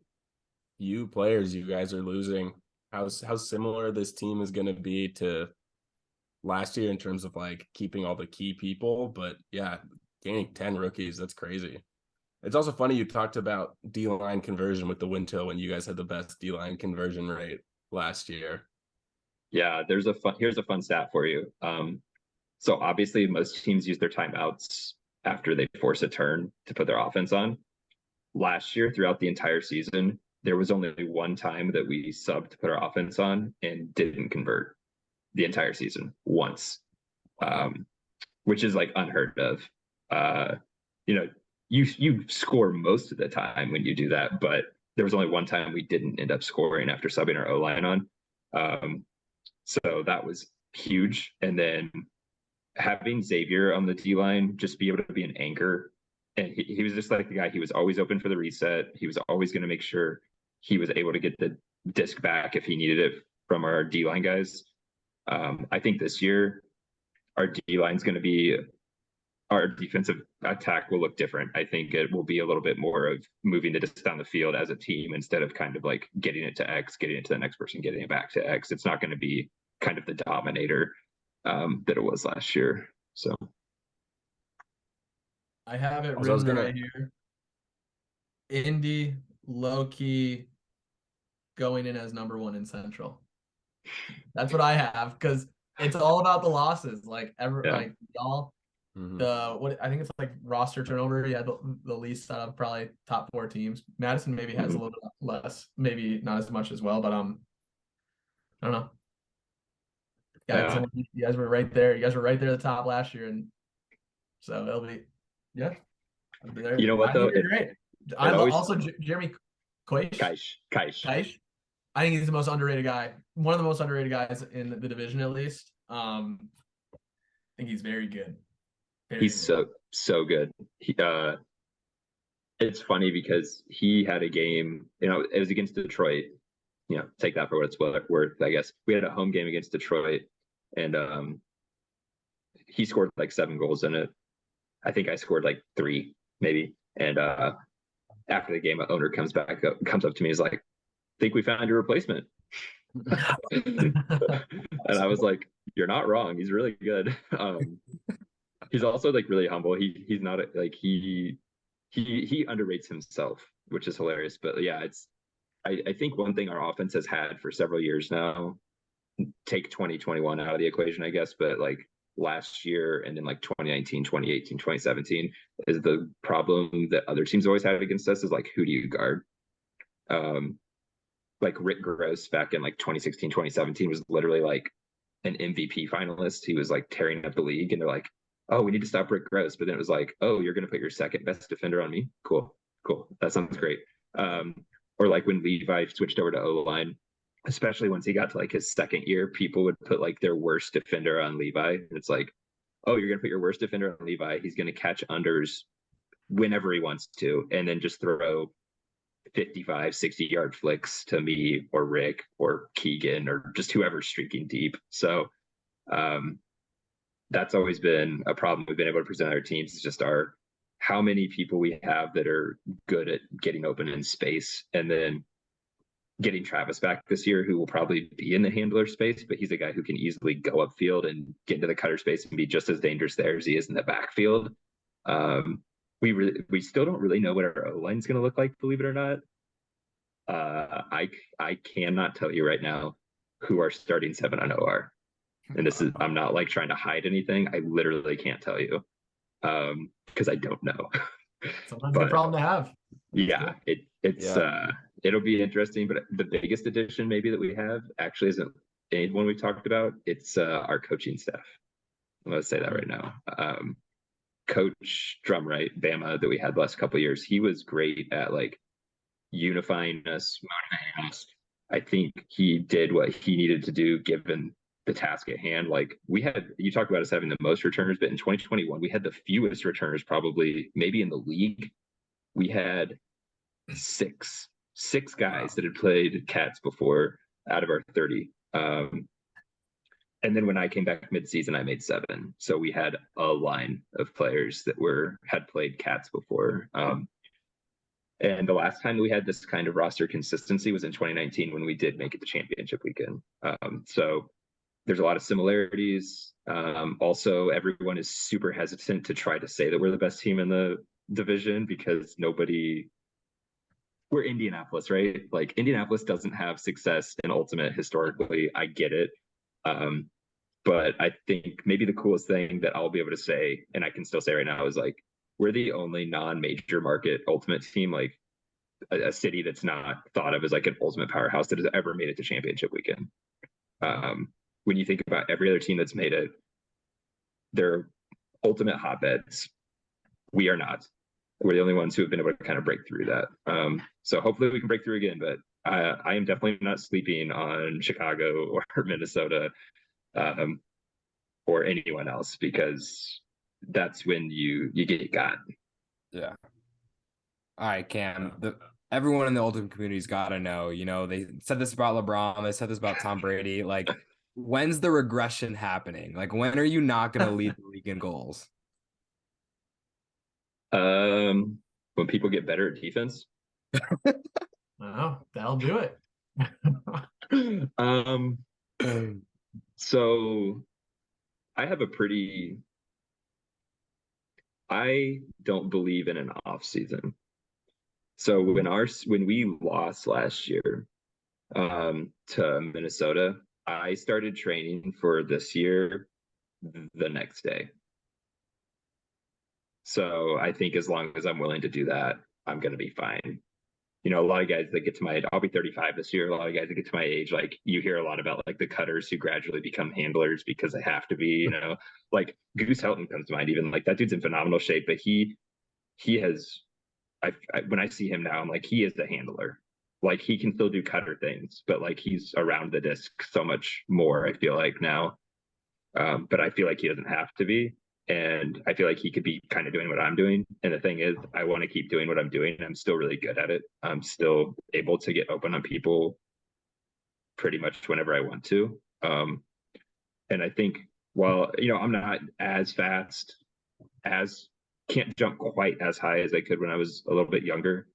few players you guys are losing. How similar this team is going to be to last year in terms of like keeping all the key people, but yeah, gaining 10 rookies, that's crazy. It's also funny you talked about D-line conversion with the Winto when you guys had the best D-line conversion rate last year. Yeah, here's a fun stat for you. So obviously most teams use their timeouts after they force a turn to put their offense on. Last year, throughout the entire season, there was only 1 time that we subbed to put our offense on and didn't convert the entire season once, which is like unheard of. You know, you score most of the time when you do that, but there was only 1 time we didn't end up scoring after subbing our O-line on. So that was huge. And then having Xavier on the D-line just be able to be an anchor. And he was just like the guy, he was always open for the reset. He was always going to make sure he was able to get the disc back if he needed it from our D-line guys. I think this year our D-line is going to be, our defensive attack will look different. I think it will be a little bit more of moving the disc down the field as a team instead of kind of like getting it to X, getting it to the next person, getting it back to X. It's not going to be kind of the dominator that it was last year. So I have it written right here. Indy, low-key, going in as number 1 in Central. That's what I have, because it's all about the losses. Like like y'all, what I think it's like roster turnover. He had the least out of probably top 4 teams. Madison maybe has a little bit less, maybe not as much as well, but I don't know. Guys, you guys were right there. You guys were right there at the top last year, and so it'll be there. You know what though? Great. I also Jeremy Kaish. I think he's the most underrated guy. One of the most underrated guys in the division, at least. I think he's very good. He's so good. It's funny because he had a game, it was against Detroit. Take that for what it's worth, I guess. We had a home game against Detroit, and he scored like 7 goals in it. I think I scored like 3, maybe. And after the game, an owner comes up to me, he's like, "Think we found your replacement." And I was like, "You're not wrong. He's really good." He's also like really humble. He's not like he underrates himself, which is hilarious. But yeah, I think one thing our offense has had for several years now, take 2021 out of the equation, I guess, but like last year and then like 2019, 2018, 2017 is the problem that other teams always had against us is like, who do you guard? Like Rick Gross back in like 2016, 2017 was literally like an MVP finalist. He was like tearing up the league, and they're like, "Oh, we need to stop Rick Gross." But then it was like, "Oh, you're going to put your second best defender on me? Cool. That sounds great." Or like when Levi switched over to O-line, especially once he got to like his second year, people would put like their worst defender on Levi. And it's like, "Oh, you're going to put your worst defender on Levi. He's going to catch unders whenever he wants to, and then just throw 55, 60-yard flicks to me or Rick or Keegan or just whoever's streaking deep. So that's always been a problem we've been able to present our teams, is just how many people we have that are good at getting open in space. And then getting Travis back this year, who will probably be in the handler space, but he's a guy who can easily go upfield and get into the cutter space and be just as dangerous there as he is in the backfield. We still don't really know what our O-line is going to look like, believe it or not. I cannot tell you right now who our starting 7 on O are. And I'm not like trying to hide anything. I literally can't tell you because I don't know. Sometimes a problem to have. Yeah, it'll be interesting. But the biggest addition maybe that we have actually isn't anyone we've talked about. It's our coaching staff. I'm going to say that right now. Coach Drumright, Bama, that we had the last couple of years, he was great at like unifying us, motivating us. I think he did what he needed to do given the task at hand. Like you talked about us having the most returners, but in 2021 we had the fewest returners probably maybe in the league. We had six guys that had played cats before out of our 30. And then when I came back mid-season, I made 7. So we had a line of players that had played cats before. And the last time we had this kind of roster consistency was in 2019 when we did make it to championship weekend. So there's a lot of similarities. Also, everyone is super hesitant to try to say that we're the best team in the division because we're Indianapolis, right? Like Indianapolis doesn't have success in Ultimate historically. I get it. But I think maybe the coolest thing that I'll be able to say, and I can still say right now, is like, we're the only non-major market Ultimate team, like a city that's not thought of as like an Ultimate powerhouse that has ever made it to championship weekend. When you think about every other team that's made it, they're Ultimate hotbeds. We are not. We're the only ones who have been able to kind of break through that. So hopefully we can break through again, but I am definitely not sleeping on Chicago or Minnesota or anyone else, because that's when you get got. Yeah. All right, Cam. Everyone in the Ultimate community's got to know. They said this about LeBron. They said this about Tom Brady. Like, when's the regression happening? Like, when are you not going to lead the league in goals? When people get better at defense. Oh, that'll do it. So I don't believe in an off season. So when we lost last year to Minnesota, I started training for this year the next day. So I think as long as I'm willing to do that, I'm going to be fine. A lot of guys that get to my age, I'll be 35 this year. A lot of guys that get to my age, like you hear a lot about like the cutters who gradually become handlers because they have to be, like Goose Helton comes to mind. Even like that dude's in phenomenal shape, but he has, when I see him now, I'm like, he is the handler. Like he can still do cutter things, but like he's around the disc so much more, I feel like now. But I feel like he doesn't have to be. And I feel like he could be kind of doing what I'm doing. And the thing is, I want to keep doing what I'm doing. I'm still really good at it. I'm still able to get open on people pretty much whenever I want to. And I think while, I'm not as fast, can't jump quite as high as I could when I was a little bit younger.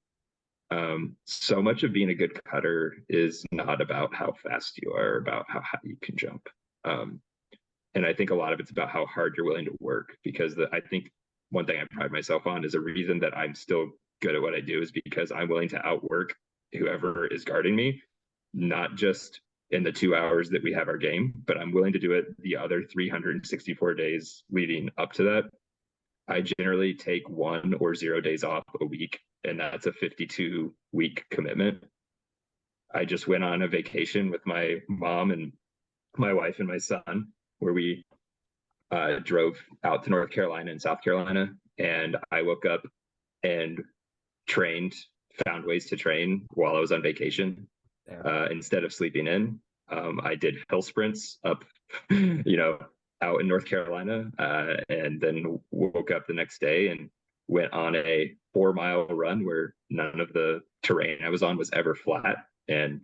So much of being a good cutter is not about how fast you are, about how high you can jump. And I think a lot of it's about how hard you're willing to work, because I think one thing I pride myself on is a reason that I'm still good at what I do is because I'm willing to outwork whoever is guarding me, not just in the 2 hours that we have our game, but I'm willing to do it the other 364 days leading up to that. I generally take 1 or 0 days off a week, and that's a 52-week commitment. I just went on a vacation with my mom and my wife and my son, where we drove out to North Carolina and South Carolina. And I woke up and found ways to train while I was on vacation. Instead of sleeping in. I did hill sprints up, out in North Carolina, and then woke up the next day and went on a 4-mile run where none of the terrain I was on was ever flat. And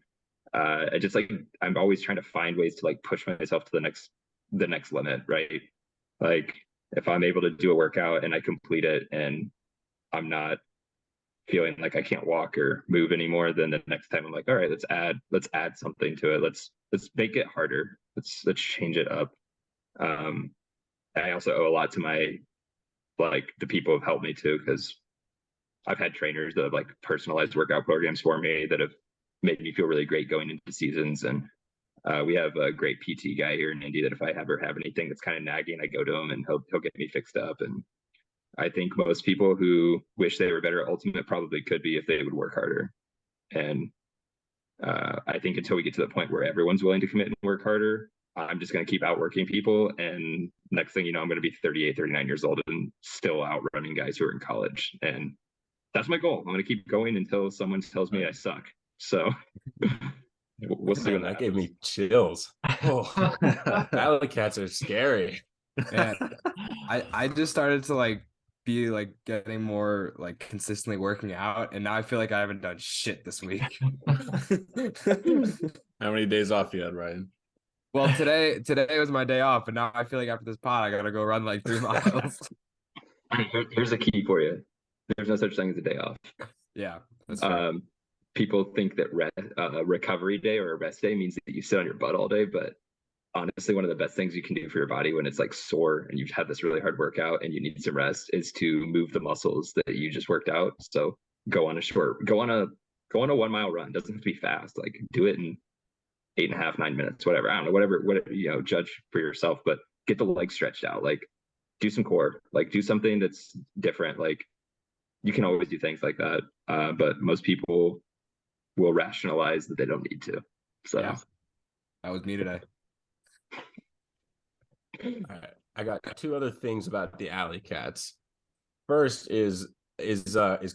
I just like, I'm always trying to find ways to like push myself to the next limit, right? Like if I'm able to do a workout and I complete it and I'm not feeling like I can't walk or move anymore, then the next time I'm like, all right, let's add something to it. Let's make it harder. Let's change it up. I also owe a lot to my like the people who have helped me too, because I've had trainers that have like personalized workout programs for me that have made me feel really great going into seasons. And we have a great PT guy here in Indy that if I ever have anything that's kind of nagging, I go to him and he'll get me fixed up. And I think most people who wish they were better at Ultimate probably could be if they would work harder. And I think until we get to the point where everyone's willing to commit and work harder, I'm just going to keep outworking people. And next thing you know, I'm going to be 38, 39 years old and still outrunning guys who are in college. And that's my goal. I'm going to keep going until someone tells me I suck. So we'll see. Man, that gave me chills. Oh, alley cats are scary. Yeah. I just started to like be like getting more like consistently working out, and now I feel like I haven't done shit this week. How many days off you had, Ryan? Well, today was my day off, and now I feel like after this pod I gotta go run like 3 miles. Here's a key for you. There's no such thing as a day off. Yeah, that's right. People think that recovery day or a rest day means that you sit on your butt all day, but honestly, one of the best things you can do for your body when it's like sore and you've had this really hard workout and you need some rest is to move the muscles that you just worked out. So go on a 1 mile run. Doesn't have to be fast. Like do it in 8.5, 9 minutes, whatever. I don't know, whatever, judge for yourself, but get the legs stretched out. Like do some core, like do something that's different. Like you can always do things like that. But most people will rationalize that they don't need to. So yeah, that was me today. All right. I got 2 other things about the alley cats. First is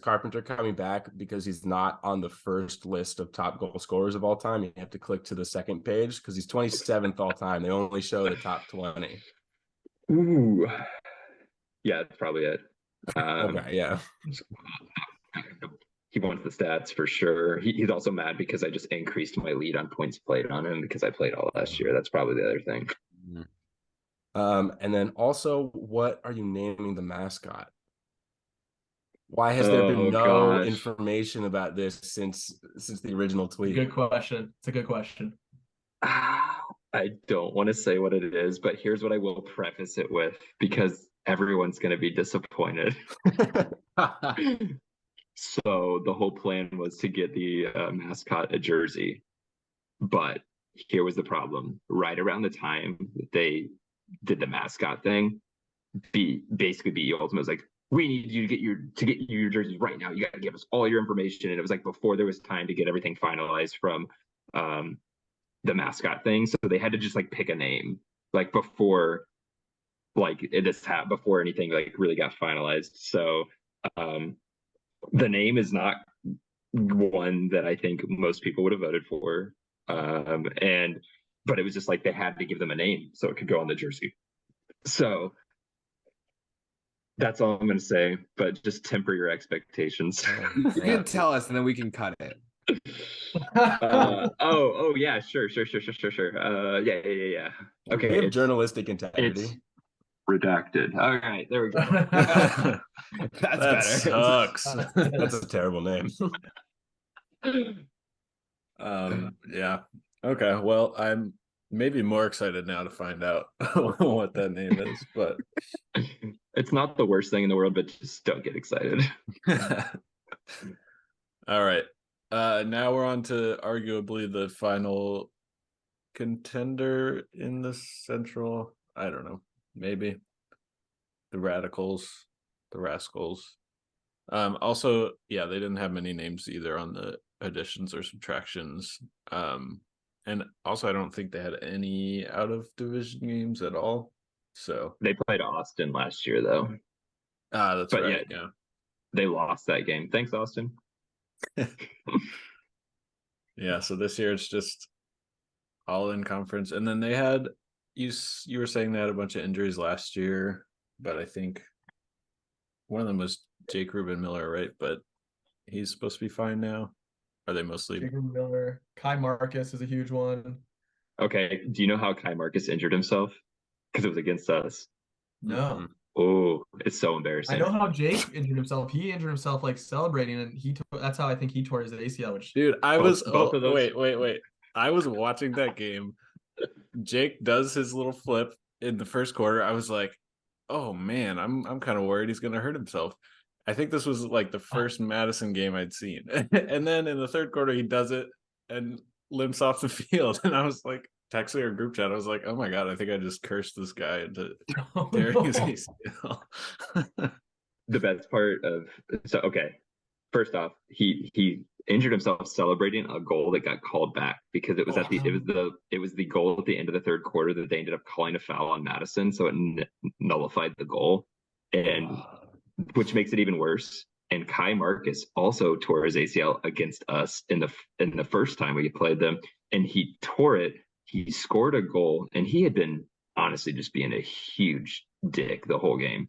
Carpenter coming back because he's not on the first list of top goal scorers of all time. You have to click to the second page because he's 27th all time. They only show the top 20. Ooh. Yeah, that's probably it. Okay, yeah. He wants the stats for sure. He's also mad because I just increased my lead on points played on him because I played all last year. That's probably the other thing. And then also, what are you naming the mascot? Why has there been no information about this since the original tweet? Good question. It's a good question. I don't want to say what it is, but here's what I will preface it with because everyone's going to be disappointed. So the whole plan was to get the mascot a jersey, but here was the problem. Right around the time that they did the mascot thing, basically BE Ultimate was like, we need you to get your jerseys right now. You got to give us all your information. And it was like before there was time to get everything finalized from the mascot thing. So they had to just like pick a name like before before anything like really got finalized. So the name is not one that I think most people would have voted for. But it was just like they had to give them a name so it could go on the jersey. So that's all I'm going to say, but just temper your expectations. You can tell us and then we can cut it. Oh yeah, sure. Yeah. Okay. We have journalistic integrity. It's redacted. All right, there we go. That's better. Sucks. That's a terrible name. Yeah. Okay. Well, I'm maybe more excited now to find out what that name is, but it's not the worst thing in the world, but just don't get excited. All right. Now we're on to arguably the final contender in the Central. I don't know. Maybe the Rascals. Also, yeah, they didn't have many names either on the additions or subtractions. And also, I don't think they had any out of division games at all. So they played Austin last year, though. That's right. Yeah, they lost that game. Thanks, Austin. Yeah. So this year it's just all in conference, and then they had you were saying they had a bunch of injuries last year, but I think one of them was Jake Rubin Miller, right? But he's supposed to be fine now. Are they mostly? Jacob Miller, Kai Marcus is a huge one. Okay, do you know how Kai Marcus injured himself? Because it was against us. No. Oh, it's so I embarrassing. know how Jake injured himself. He injured himself like celebrating, and that's how I think he tore his ACL. Which Dude, I Both- was both of those- wait. I was watching that game. Jake does his little flip in the first quarter. I was like, oh man, I'm kind of worried he's gonna hurt himself. I think this was like the first Madison game I'd seen. And then in the third quarter he does it and limps off the field. And I was like texting our group chat. I was like, oh my God, I think I just cursed this guy into tearing his ACL. The best part of okay, first off, he injured himself celebrating a goal that got called back because it was it was the goal at the end of the third quarter that they ended up calling a foul on Madison, so it nullified the goal, and which makes it even worse. And Kai Marcus also tore his ACL against us in the first time we played them, and he tore it. He scored a goal, and he had been honestly just being a huge dick the whole game.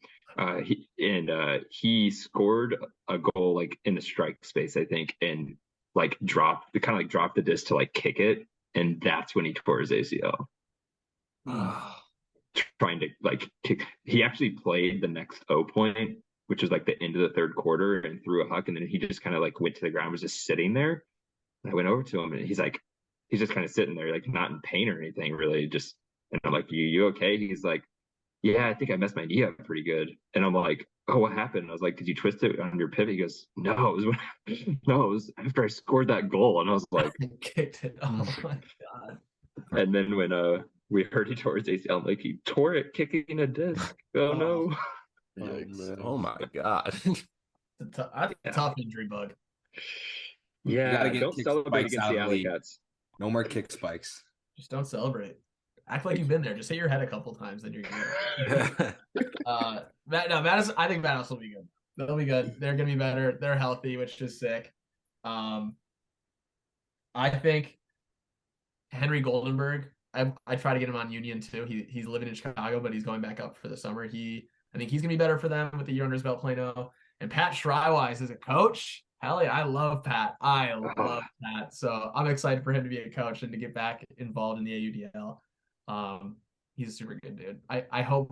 He scored a goal like in the strike space, I think, and like dropped the disc to like kick it, and that's when he tore his ACL. Trying to like kick. He actually played the next O point, which was like the end of the third quarter, and threw a huck, and then he just kind of like went to the ground, was just sitting there. And I went over to him, and he's just kind of sitting there, like not in pain or anything, really. Just, and I'm like, you okay? He's like, yeah, I think I messed my knee up pretty good. And I'm like, oh, what happened? I was like, did you twist it on your pivot? He goes, no, it was after I scored that goal. And I was like, kicked it. Oh my God. And then when we heard he tore his ACL, I'm like, he tore it kicking a disc. Oh no. Oh my God. That's a tough injury bug. Yeah, don't celebrate against the Alley Cats. No more kick spikes. Just don't celebrate. Act like you've been there. Just hit your head a couple times, then you're good. Madison. I think Madison will be good. They'll be good. They're gonna be better. They're healthy, which is sick. I think Henry Goldenberg. I try to get him on Union too. He's living in Chicago, but he's going back up for the summer. I think he's gonna be better for them with the year under his belt playing O. And Pat Schreiwise is a coach. Hell yeah, I love Pat. I love Pat. So I'm excited for him to be a coach and to get back involved in the AUDL. He's a super good dude. I hope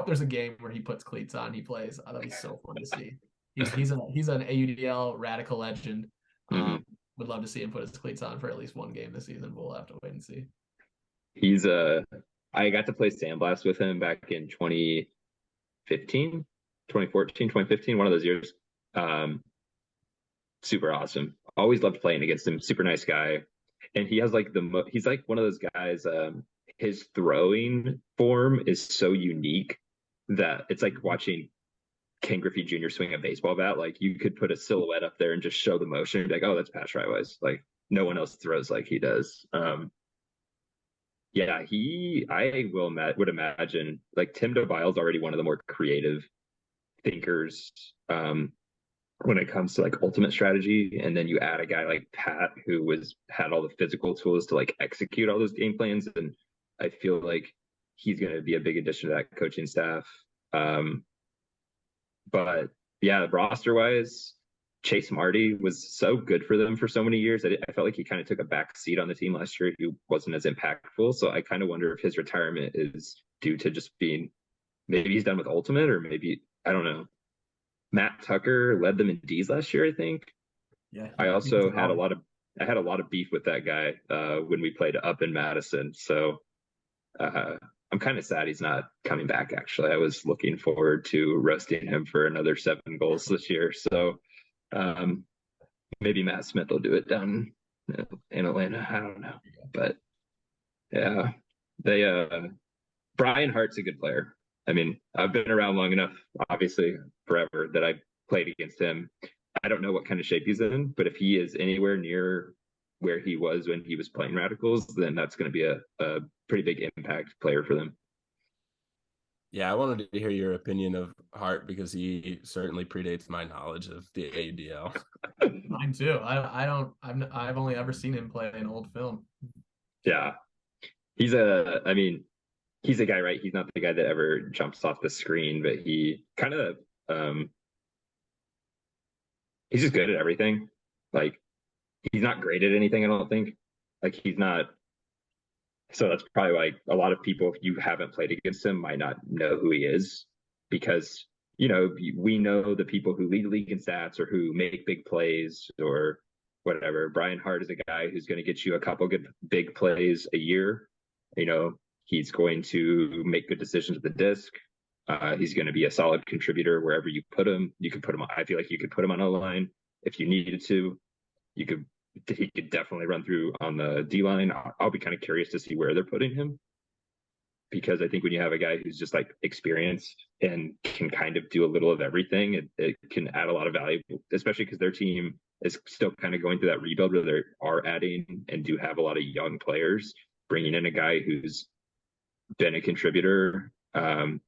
there's a game where he puts cleats on, he plays. That'll be so fun to see. He's an AUDL radical legend. Would love to see him put his cleats on for at least one game this season. We'll have to wait and see. He's I got to play Sandblast with him back in 2015, 2014, 2015, one of those years. Super awesome. Always loved playing against him. Super nice guy. And he has like he's like one of those guys, his throwing form is so unique that it's like watching Ken Griffey Jr. swing a baseball bat. Like you could put a silhouette up there and just show the motion and be like, oh, that's Pat Schreiwise. Like no one else throws like he does. Yeah, I would imagine like Tim DeVile's already one of the more creative thinkers when it comes to like ultimate strategy, and then you add a guy like Pat who had all the physical tools to like execute all those game plans, and I feel like he's going to be a big addition to that coaching staff. But yeah, roster wise, Chase Marty was so good for them for so many years. I felt like he kind of took a back seat on the team last year. He wasn't as impactful, so I kind of wonder if his retirement is due to just being, maybe he's done with ultimate, or maybe I don't know. Matt Tucker led them in D's last year, I think. Yeah. I also had a lot of beef with that guy when we played up in Madison. So I'm kind of sad he's not coming back. Actually, I was looking forward to roasting him for another 7 goals this year. So maybe Matt Smith will do it down in Atlanta. I don't know, but yeah, Brian Hart's a good player. I mean, I've been around long enough, obviously forever, that I played against him. I don't know what kind of shape he's in, but if he is anywhere near where he was when he was playing Radicals, then that's going to be a pretty big impact player for them. Yeah, I wanted to hear your opinion of Hart because he certainly predates my knowledge of the AUDL. Mine too. I've only ever seen him play an old film. Yeah. He's a guy, right? He's not the guy that ever jumps off the screen, but he kind of he's just good at everything. Like he's not great at anything, I don't think. Like he's not. So that's probably why a lot of people, if you haven't played against him, might not know who he is because, we know the people who lead the league in stats or who make big plays or whatever. Brian Hart is a guy who's going to get you a couple good big plays a year. He's going to make good decisions with the disc. He's going to be a solid contributor wherever you put him. You could put him. I feel like you could put him on a line if you needed to. You could. He could definitely run through on the D line. I'll be kind of curious to see where they're putting him because I think when you have a guy who's just like experienced and can kind of do a little of everything, it can add a lot of value, especially because their team is still kind of going through that rebuild where they are adding and do have a lot of young players. Bringing in a guy who's been a contributor and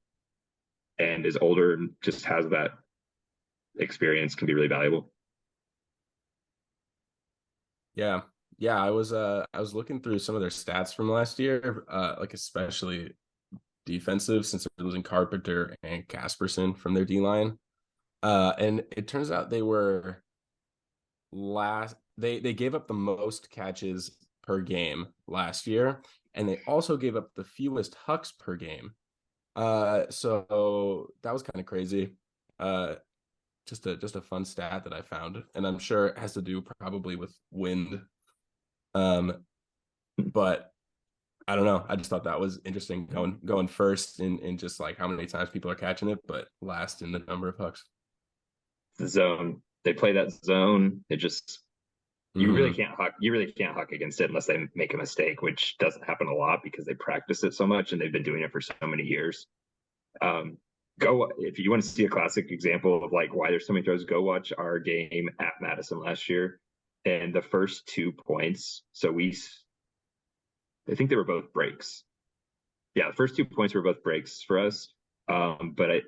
is older and just has that experience can be really valuable. Yeah. Yeah, I was looking through some of their stats from last year, like especially defensive since they're losing Carpenter and Casperson from their D line. And it turns out they were they gave up the most catches per game last year, and they also gave up the fewest hucks per game. So that was kind of crazy. Just a fun stat that I found, and I'm sure it has to do probably with wind. But I don't know. I just thought that was interesting going first in just like how many times people are catching it, but last in the number of hucks. The zone. They play that zone. It just you really can't huck. You really can't huck against it unless they make a mistake, which doesn't happen a lot because they practice it so much and they've been doing it for so many years. Go if you want to see a classic example of like why there's so many throws. Go watch our game at Madison last year, and the first 2 points. So I think they were both breaks. Yeah, the first 2 points were both breaks for us. But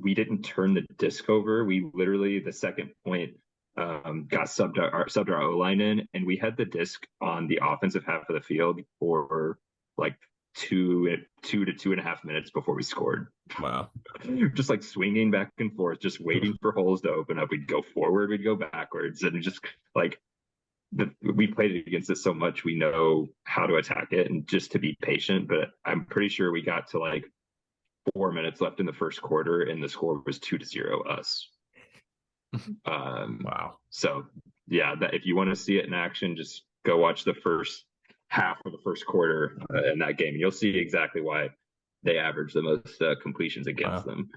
we didn't turn the disc over. We literally the second point got subbed our O-line in, and we had the disc on the offensive half of the field for like 2 to 2.5 minutes before we scored. Wow. Just like swinging back and forth, just waiting for holes to open up. We'd go forward, we'd go backwards, and just like we played against it so much, we know how to attack it and just to be patient. But I'm pretty sure we got to like 4 minutes left in the first quarter, and the score was 2-0 us. Wow. So yeah, that if you want to see it in action, just go watch the first half of the first quarter in that game. You'll see exactly why they average the most completions against them.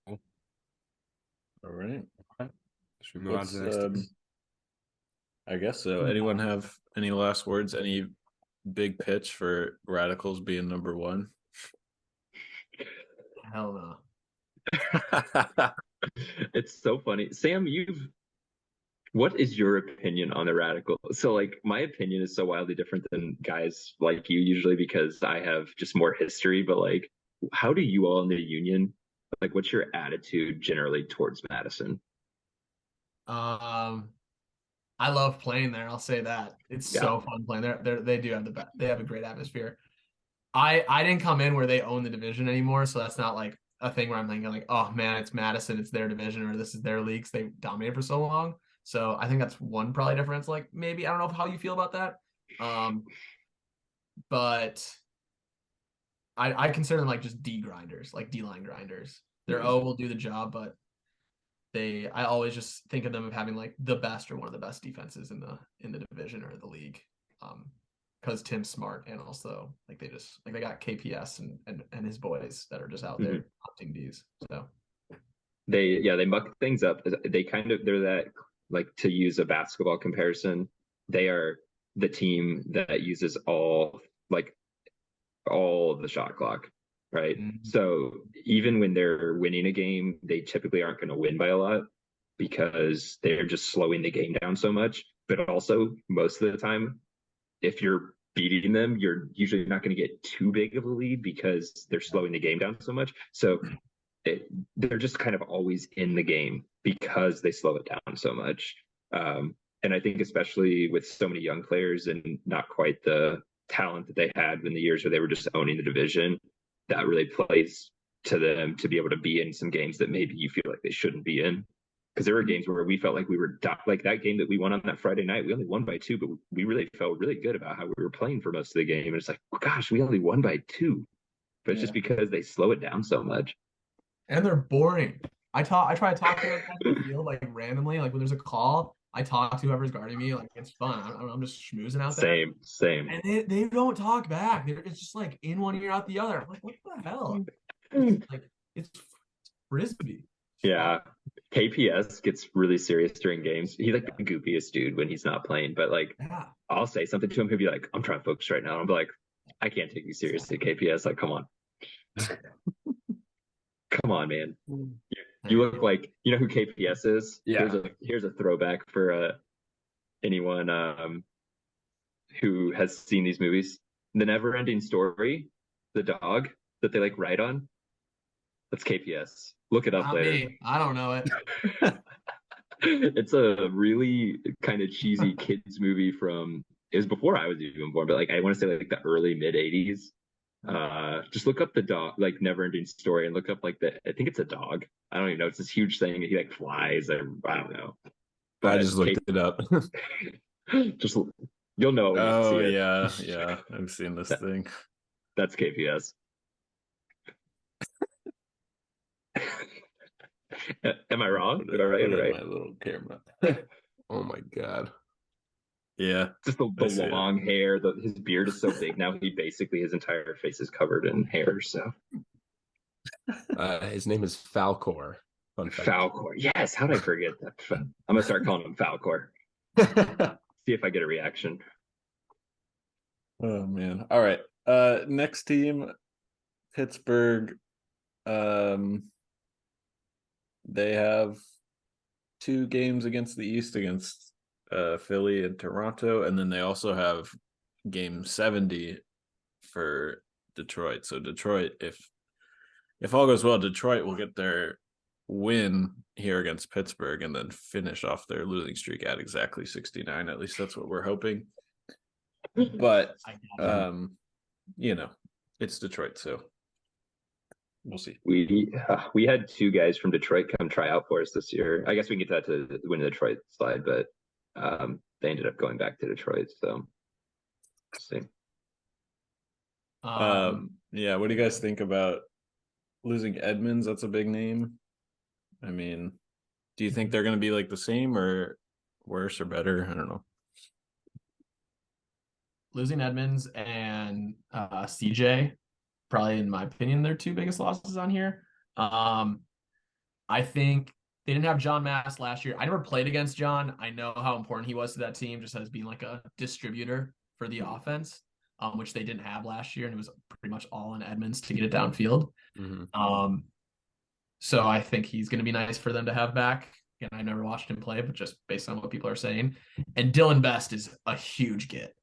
All right. Should we move on to the next? I guess so. Anyone have any last words? Any big pitch for Radicals being number 1? Hell no. It's so funny. Sam, what is your opinion on the Radicals? So like my opinion is so wildly different than guys like you usually because I have just more history, but like how do you all in the union, like what's your attitude generally towards Madison? I love playing there. I'll say that. It's so fun playing there. They do have they have a great atmosphere. I didn't come in where they own the division anymore, so that's not like a thing where I'm thinking like, oh man, it's Madison, it's their division, or this is their leagues. They dominated for so long. So I think that's one probably difference. Like maybe I don't know how you feel about that. But I consider them like just D grinders, like D-line grinders. Their O will do the job, but I always just think of them as having like the best or one of the best defenses in the division or the league. Because Tim's smart, and also like they got KPS and his boys that are just out there hunting D's. So they muck things up. They're that, like, to use a basketball comparison, they are the team that uses all of the shot clock, right? So even when they're winning a game, they typically aren't going to win by a lot because they're just slowing the game down so much. But also most of the time, if you're beating them, you're usually not going to get too big of a lead because they're slowing the game down so much. So they're just kind of always in the game because they slow it down so much. And I think especially with so many young players and not quite the talent that they had in the years where they were just owning the division, that really plays to them to be able to be in some games that maybe you feel like they shouldn't be in because there were games where we felt like we were like that game that we won on that Friday night. We only won by 2, but we really felt really good about how we were playing for most of the game. And it's like, oh, gosh, we only won by 2, but it's just because they slow it down so much. And they're boring. I try to talk to them on the field like randomly, like when there's a call. I talk to whoever's guarding me. Like it's fun. I'm just schmoozing out there. Same. And they don't talk back. It's just like in one ear out the other. I'm like, what the hell? It's frisbee. Yeah. KPS gets really serious during games. He's like the goofiest dude when he's not playing, but like I'll say something to him, he'll be like, I'm trying to focus right now. And I'll be like, I can't take you seriously, KPS. Like, come on. Come on, man. You look like, you know who KPS is? Yeah. Here's a throwback for anyone who has seen these movies. The Never-Ending Story, the dog that they like ride on. That's KPS. Look it up Not later. me. I don't know it. It's a really kind of cheesy kids movie from, it was before I was even born, but like I want to say like the early mid 80s. Just look up the dog, like Never-Ending Story, and look up like I think it's a dog. I don't even know. It's this huge thing that he like flies. I don't know. But I just looked it up. just you'll know when you see it. Yeah. I've seen this thing. That's KPS. Am I wrong? Am I right? My little camera. Oh my god. Yeah. Just the long hair. His beard is so big now. His entire face is covered in hair. So his name is Falcor. Falcor. Yes. How did I forget that? I'm gonna start calling him Falcor. See if I get a reaction. Oh man. All right. Next team, Pittsburgh. They have 2 games against the East against Philly and Toronto, and then they also have game 70 for Detroit. So Detroit, if all goes well, Detroit will get their win here against Pittsburgh and then finish off their losing streak at exactly 69. At least that's what we're hoping. But it's Detroit, so we'll see. We had 2 guys from Detroit come try out for us this year. I guess we can get that to win the Detroit slide, but they ended up going back to Detroit. So let's see. Yeah, what do you guys think about losing Edmonds? That's a big name. I mean, do you think they're going to be like the same or worse or better? I don't know. Losing Edmonds and CJ, probably in my opinion, their 2 biggest losses on here. I think they didn't have John Mass last year. I never played against John. I know how important he was to that team, just as being like a distributor for the offense, which they didn't have last year, and it was pretty much all on Edmonds to get it downfield. Mm-hmm. So I think he's going to be nice for them to have back. And I never watched him play, but just based on what people are saying. And Dylan Best is a huge get.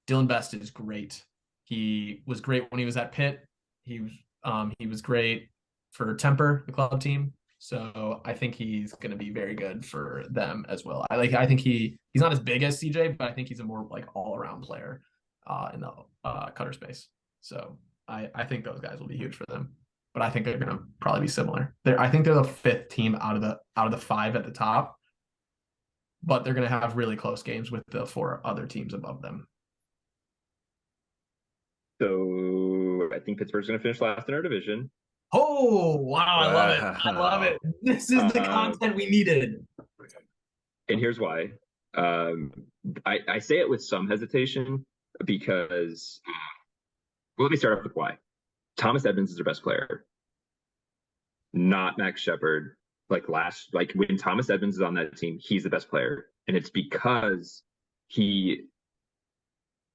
Dylan Best is great. He was great when he was at Pitt. He was great for Temper, the club team. So I think he's going to be very good for them as well. I think he's not as big as CJ, but I think he's a more like all-around player in the cutter space. So I think those guys will be huge for them. But I think they're going to probably be similar. I think they're the 5th team out of the 5 at the top. But they're going to have really close games with the 4 other teams above them. So I think Pittsburgh's going to finish last in our division. Oh, wow. I love it. I love it. This is the content we needed. And here's why. I say it with some hesitation because, well, let me start off with why. Thomas Edmonds is their best player, not Max Shepard. Like when Thomas Edmonds is on that team, he's the best player. And it's because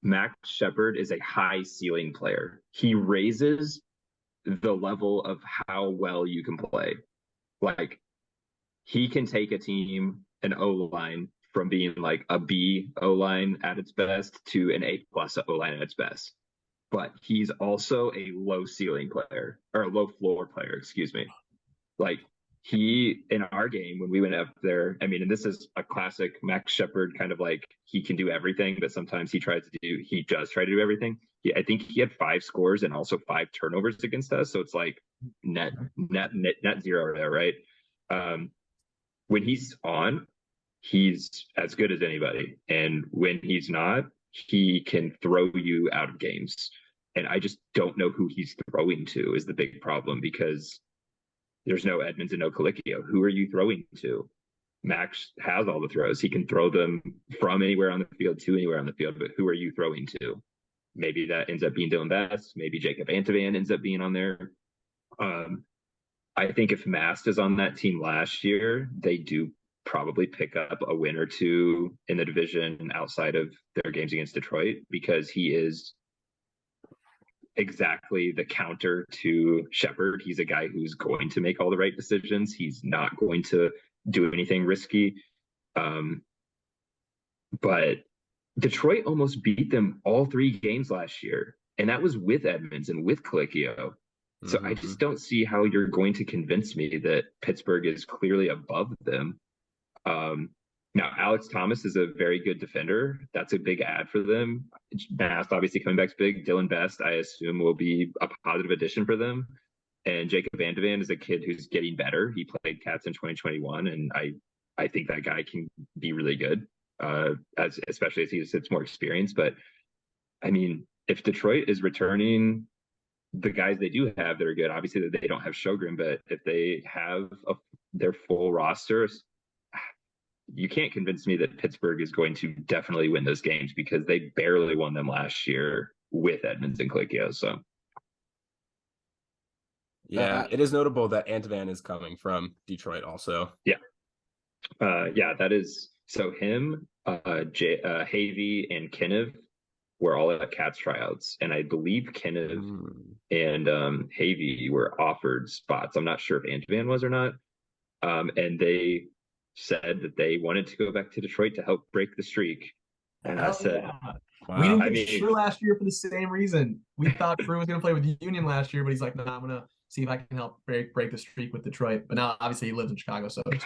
Max Shepard is a high ceiling player. He raises the level of how well you can play. Like he can take a team, an O-line, from being like a B O-line at its best to an A+ O-line at its best. But he's also a low ceiling player, or a low floor player, excuse me. Like in our game, when we went up there, I mean, and this is a classic Max Shepard kind of like, he can do everything, but sometimes he does try to do everything. I think he had 5 scores and also 5 turnovers against us. So it's like net 0 there, right? when he's on, he's as good as anybody. And when he's not, he can throw you out of games. And I just don't know who he's throwing to is the big problem, because there's no Edmonds and no Colicchio. Who are you throwing to? Max has all the throws. He can throw them from anywhere on the field to anywhere on the field, but who are you throwing to? Maybe that ends up being Dylan Bass. Maybe Jacob Antovan ends up being on there. I think if Mast is on that team last year, they do probably pick up a win or two in the division outside of their games against Detroit, because he is exactly the counter to Shepard. He's a guy who's going to make all the right decisions. He's not going to do anything risky. But Detroit almost beat them all 3 games last year, and that was with Edmonds and with Colicchio. So I just don't see how you're going to convince me that Pittsburgh is clearly above them. Now, Alex Thomas is a very good defender. That's a big add for them. Bast obviously coming back is big. Dylan Best, I assume, will be a positive addition for them. And Jacob Vandevan is a kid who's getting better. He played Cats in 2021, and I think that guy can be really good, especially as he gets more experience. But, I mean, if Detroit is returning the guys they do have that are good, obviously they don't have Sjogren, but if they have their full roster, you can't convince me that Pittsburgh is going to definitely win those games, because they barely won them last year with Edmonds and Colicchio. So yeah, it is notable that Antovan is coming from Detroit also. Yeah, that is. So him, Havey, and Kinniv were all at Cats tryouts, and I believe Kinniv and Havey were offered spots. I'm not sure if Antovan was or not. And they said that they wanted to go back to Detroit to help break the streak. And I said, wow. We didn't get Shrew last year for the same reason. We thought Shrew was going to play with Union last year, but he's like, no, I'm going to see if I can help break the streak with Detroit. But now, obviously, he lives in Chicago, so it's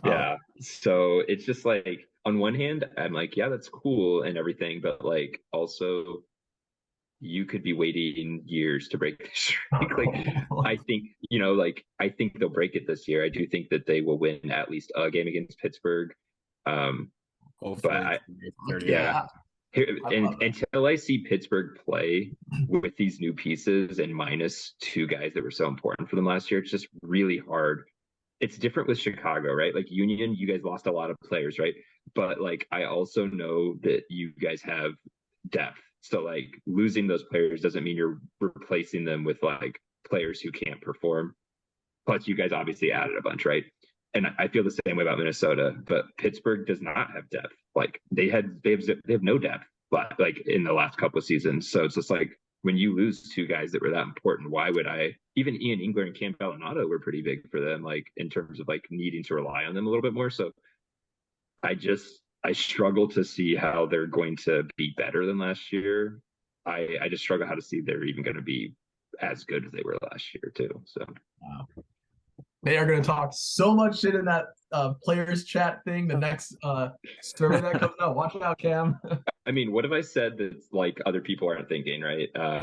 yeah. So it's just like, on one hand, I'm like, yeah, that's cool and everything, but like, also, you could be waiting years to break the streak. Like, I think, I think they'll break it this year. I do think that they will win at least a game against Pittsburgh. But until I see Pittsburgh play with these new pieces and minus 2 guys that were so important for them last year, it's just really hard. It's different with Chicago, right? Like Union, you guys lost a lot of players, right? But like, I also know that you guys have depth. So like, losing those players doesn't mean you're replacing them with like players who can't perform. Plus, you guys obviously added a bunch, right? And I feel the same way about Minnesota, but Pittsburgh does not have depth. Like they have no depth, like in the last couple of seasons. So it's just like, when you lose 2 guys that were that important, why would even Ian Engler and Cam Bellinotto were pretty big for them, like in terms of like needing to rely on them a little bit more. So I struggle to see how they're going to be better than last year. I just struggle how to see they're even going to be as good as they were last year too. So wow. They are going to talk so much shit in that players chat thing. The next survey that comes out. Watch out, Cam. I mean, what have I said that like other people aren't thinking, right? I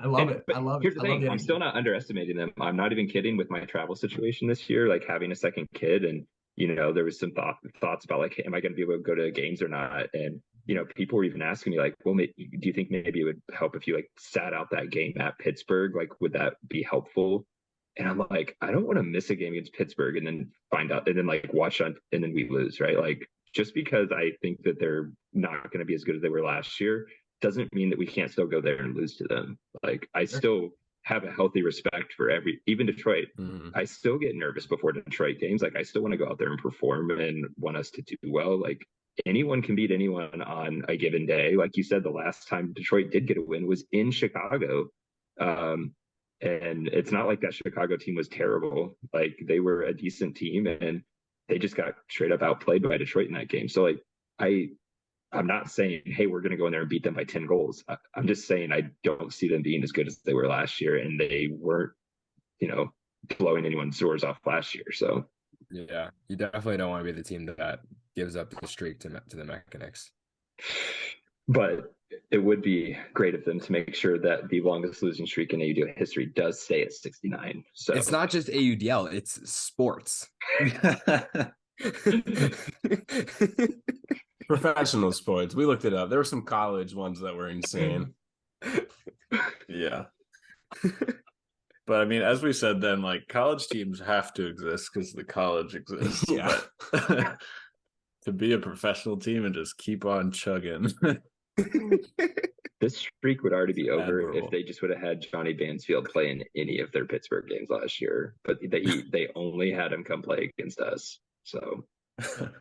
love it. Here's the thing. I'm still not underestimating them. I'm not even kidding with my travel situation this year, like having a second kid. And, there was some thoughts about like, am I going to be able to go to games or not? And, people were even asking me like, well, do you think maybe it would help if you like sat out that game at Pittsburgh? Like, would that be helpful? And I'm like, I don't want to miss a game against Pittsburgh and then find out and then like watch on and then we lose, right? Like, just because I think that they're not going to be as good as they were last year doesn't mean that we can't still go there and lose to them. Like, I still have a healthy respect for even Detroit. I still get nervous before Detroit games. Like, I still want to go out there and perform and want us to do well. Like, anyone can beat anyone on a given day. Like you said, the last time Detroit did get a win was in Chicago. And it's not like that Chicago team was terrible. Like, they were a decent team and they just got straight up outplayed by Detroit in that game. So like, I'm not saying, hey, we're going to go in there and beat them by 10 goals. I'm just saying I don't see them being as good as they were last year, and they weren't, blowing anyone's doors off last year. So yeah, you definitely don't want to be the team that gives up the streak to the Mechanics. But it would be great of them to make sure that the longest losing streak in AUDL history does stay at 69. So It's not just AUDL, it's sports. Professional sports. We looked it up. There were some college ones that were insane. Yeah. But I mean, as we said then, like college teams have to exist because the college exists. Yeah. But to be a professional team and just keep on chugging. this streak would already be over Admirable. if they just would have had Johnny Bansfield play in any of their Pittsburgh games last year. But they only had him come play against us. So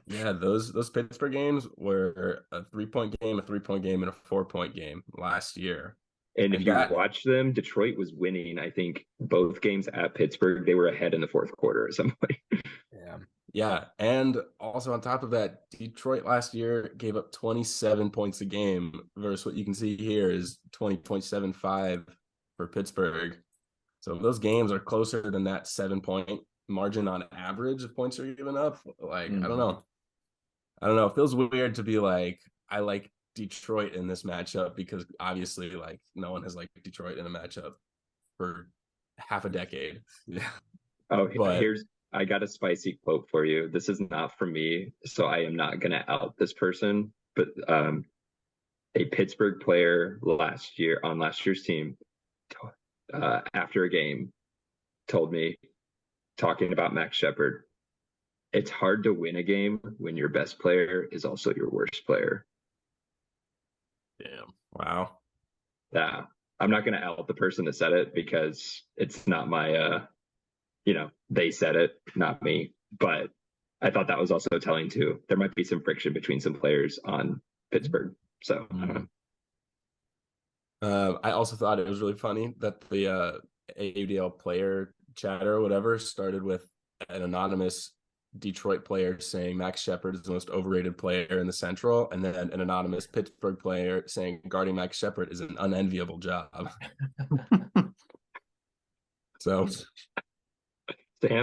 Yeah, those Pittsburgh games were a 3-point game, a 3-point game, and a 4-point game last year. And if you watch them, Detroit was winning, I think, both games at Pittsburgh. They were ahead in the fourth quarter at some point. Yeah. And also on top of that, Detroit last year gave up 27 points a game versus what you can see here is 20.75 for Pittsburgh. So if those games are closer than that 7-point margin on average of points are given up, like, I don't know. It feels weird to be like, I like Detroit in this matchup because obviously like no one has liked Detroit in a matchup for half a decade. Yeah. Oh, but I got a spicy quote for you. This is not from me, so I am not going to out this person, but a Pittsburgh player last year's team after a game told me, talking about Max Shepard, it's hard to win a game when your best player is also your worst player. Damn. Wow. Yeah. I'm not going to out the person that said it because it's not my, they said it, not me. But I thought that was also telling too. There might be some friction between some players on Pittsburgh. So I don't know. I also thought it was really funny that the AUDL player chatter or whatever started with an anonymous Detroit player saying Max Shepard is the most overrated player in the Central, and then an anonymous Pittsburgh player saying guarding Max Shepard is an unenviable job. So,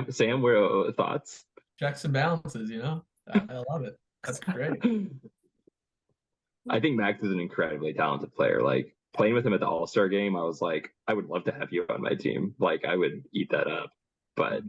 Sam, what are thoughts? Checks and balances, I love it. That's great. I think Max is an incredibly talented player. Like playing with him at the All-Star game, I was like, I would love to have you on my team. Like I would eat that up. But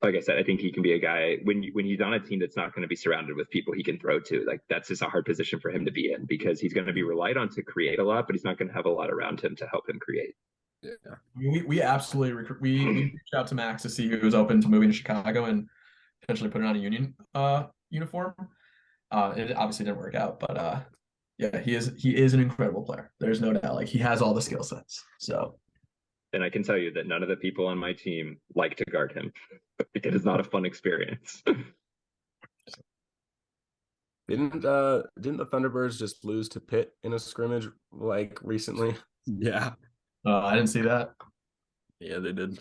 like I said, I think he can be a guy when he's on a team that's not going to be surrounded with people he can throw to. Like that's just a hard position for him to be in because he's going to be relied on to create a lot, but he's not going to have a lot around him to help him create. Yeah, we absolutely we reached out to Max to see who was open to moving to Chicago and potentially putting on a Union uniform. It obviously didn't work out, but yeah, he is an incredible player. There's no doubt. Like he has all the skill sets. So. And I can tell you that none of the people on my team like to guard him. It is not a fun experience. Didn't the Thunderbirds just lose to Pitt in a scrimmage like recently? Yeah. I didn't see that. Yeah, they did.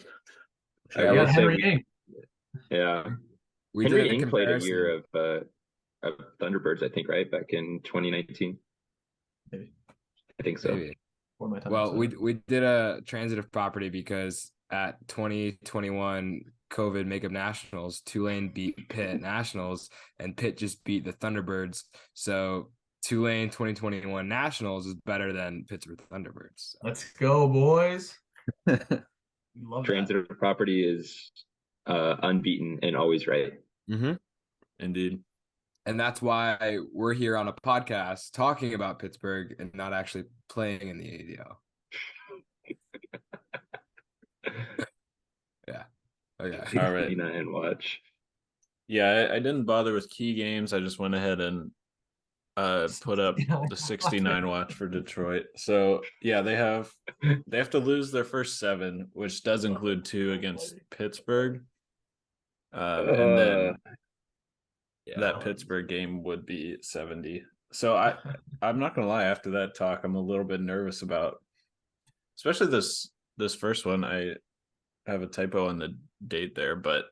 I got Henry Ing. Yeah. Henry Ing played a year of Thunderbirds, I think, right? Back in 2019. Maybe. I think so. Maybe. Well, we did a transitive property because at 2021 COVID Makeup Nationals, Tulane beat Pitt Nationals, and Pitt just beat the Thunderbirds. So Tulane 2021 Nationals is better than Pittsburgh Thunderbirds. Let's go, boys. Transitive property is unbeaten and always right. Mm-hmm. Indeed. And that's why we're here on a podcast talking about Pittsburgh and not actually playing in the AUDL. Yeah. Okay. All right. And watch. Yeah, I didn't bother with key games. I just went ahead and put up the 69 watch for Detroit. So yeah, they have to lose their first 7, which does include 2 against Pittsburgh. And then that Pittsburgh game would be 70. So I'm not gonna lie, after that talk, I'm a little bit nervous about, especially this first one. I have a typo on the date there, but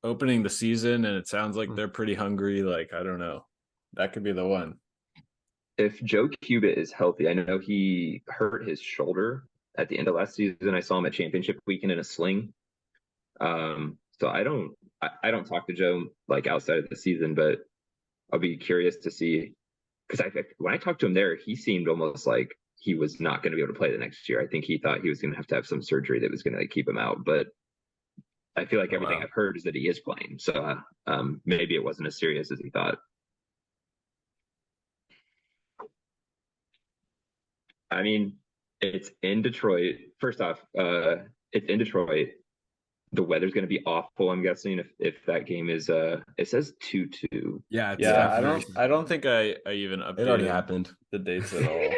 opening the season, and it sounds like they're pretty hungry. Like, I don't know, that could be the one. If Joe Cubitt is healthy, I know he hurt his shoulder at the end of last season. I saw him at championship weekend in a sling. So I don't talk to Joe like outside of the season, but I'll be curious to see, because when I talked to him there, he seemed almost like he was not going to be able to play the next year. I think he thought he was going to have some surgery that was going to like, keep him out. But I feel like everything I've heard is that he is playing. So maybe it wasn't as serious as he thought. I mean, it's in Detroit. First off, it's in Detroit. The weather's going to be awful. I'm guessing if that game is it says 2-2. Yeah, I don't think I even updated It already happened. the dates at all.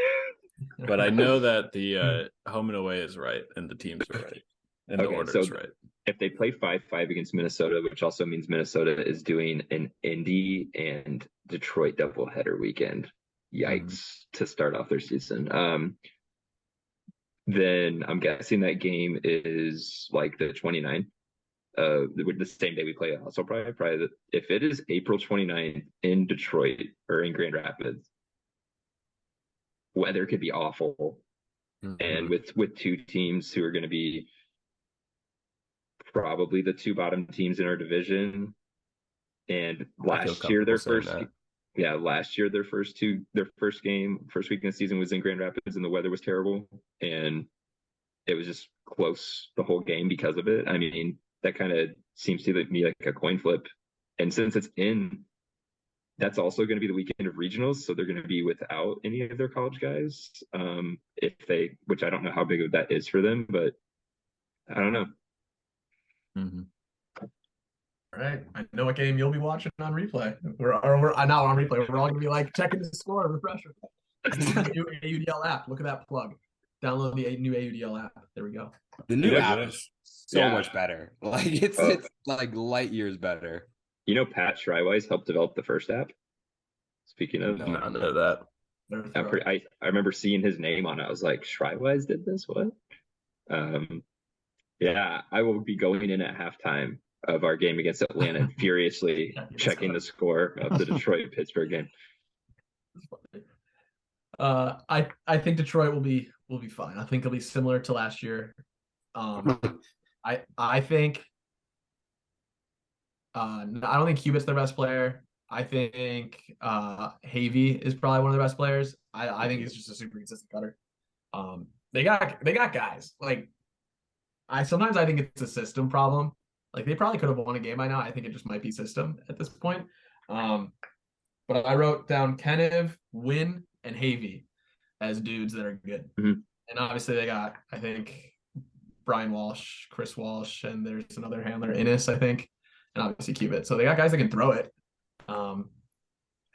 But I know that the home and away is right, and the teams are right, and the order is right. If they play 5-5 against Minnesota, which also means Minnesota is doing an Indy and Detroit doubleheader weekend. Yikes, to start off their season. Then I'm guessing that game is like the 29th, the same day we play. So probably if it is April 29th in Detroit or in Grand Rapids, weather could be awful. And with two teams who are going to be probably the two bottom teams in our division, and last year their first week in the season was in Grand Rapids, and the weather was terrible, and it was just close the whole game because of it. I mean, that kind of seems to me like a coin flip. And since it's in, that's also going to be the weekend of regionals, so they're going to be without any of their college guys. Which I don't know how big of that is for them, but I don't know. All right, I know what game you'll be watching on replay. We're not on replay. We're all gonna be like checking the score, refresher. New AUDL app. Look at that plug. Download the new AUDL app. There we go. The new app is so much better. Like it's like light years better. You know, Pat Schreiwise helped develop the first app. Speaking of, I know that. I remember seeing his name on it. I was like, Schreiwise did this? What? Yeah, I will be going in at halftime of our game against Atlanta and furiously checking the score of the Detroit-Pittsburgh game. I think Detroit will be fine. I think it'll be similar to last year. I think I don't think Cubit's their best player. I think Havy is probably one of their best players. I think he's just a super consistent cutter. They got guys. Like sometimes I think it's a system problem. Like they probably could have won a game by now. I think it just might be system at this point. But I wrote down Kenev, Wynn, and Havy as dudes that are good. And obviously they got, I think, Brian Walsh, Chris Walsh, and there's another handler, Innis, I think, and obviously Cubit. So they got guys that can throw it.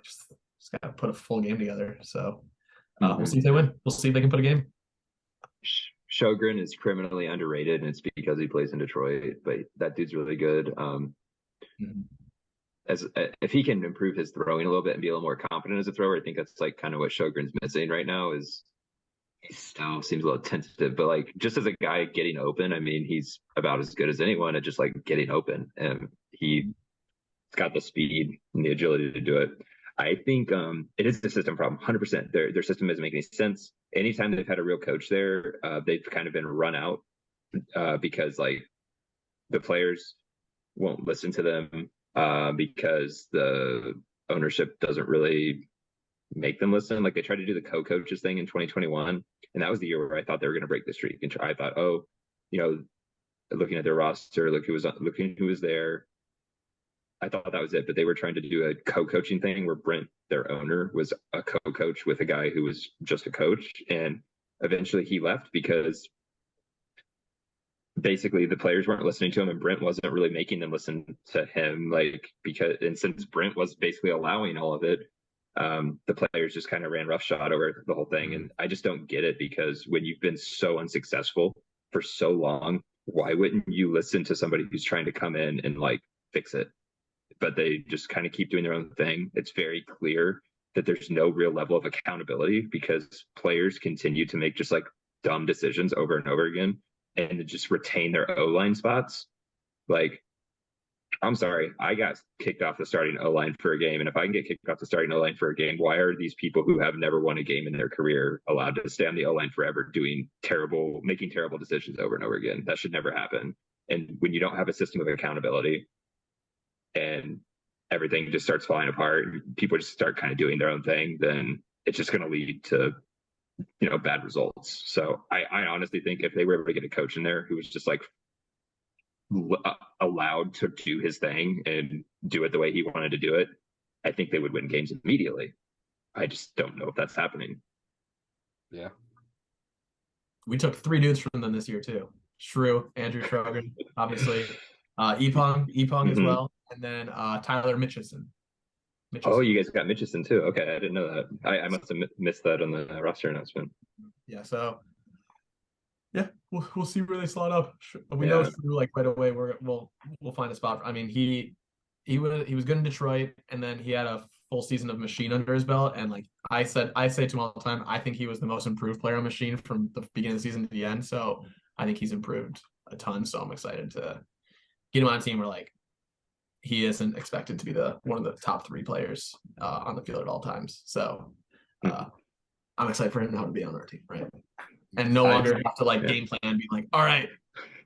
Just got to put a full game together. So we'll see if they win. We'll see if they can put a game. Sjogren is criminally underrated, and it's because he plays in Detroit, but that dude's really good. If he can improve his throwing a little bit and be a little more confident as a thrower, I think that's like kind of what Sjogren's missing right now. Is he still seems a little tentative, but like just as a guy getting open, I mean, he's about as good as anyone at just like getting open, and he's got the speed and the agility to do it. I think it is the system problem, 100%. Their system doesn't make any sense. Anytime they've had a real coach there, they've kind of been run out because like the players won't listen to them because the ownership doesn't really make them listen. Like they tried to do the co-coaches thing in 2021, and that was the year where I thought they were going to break the streak. And I thought, looking at their roster, looking who was there, I thought that was it, but they were trying to do a co-coaching thing where Brent, their owner, was a co-coach with a guy who was just a coach. And eventually he left because basically the players weren't listening to him, and Brent wasn't really making them listen to him. And since Brent was basically allowing all of it, the players just kind of ran roughshod over the whole thing. And I just don't get it, because when you've been so unsuccessful for so long, why wouldn't you listen to somebody who's trying to come in and like fix it? But they just kind of keep doing their own thing. It's very clear that there's no real level of accountability because players continue to make just like dumb decisions over and over again and to just retain their O-line spots. Like, I'm sorry, I got kicked off the starting O-line for a game. And if I can get kicked off the starting O-line for a game, why are these people who have never won a game in their career allowed to stay on the O-line forever making terrible decisions over and over again? That should never happen. And when you don't have a system of accountability, and everything just starts falling apart, people just start kind of doing their own thing, then it's just going to lead to, bad results. So I honestly think if they were able to get a coach in there who was just like allowed to do his thing and do it the way he wanted to do it, I think they would win games immediately. I just don't know if that's happening. Yeah. We took 3 dudes from them this year too. Shrew, Andrew Trogan, obviously, Epong as well, and then Tyler Mitchison. Oh, you guys got Mitchison too. Okay, I didn't know that. I must have missed that on the roster announcement. Yeah, so yeah, we'll see where they slot up. We know Shrew like right away. We'll find a spot. I mean, he was good in Detroit, and then he had a full season of Machine under his belt. And like I say to him all the time, I think he was the most improved player on Machine from the beginning of the season to the end. So I think he's improved a ton. So I'm excited to get him on a team where like he isn't expected to be one of the top 3 players on the field at all times. So I'm excited for him now to be on our team, right? And no longer have to like game plan, be like, all right,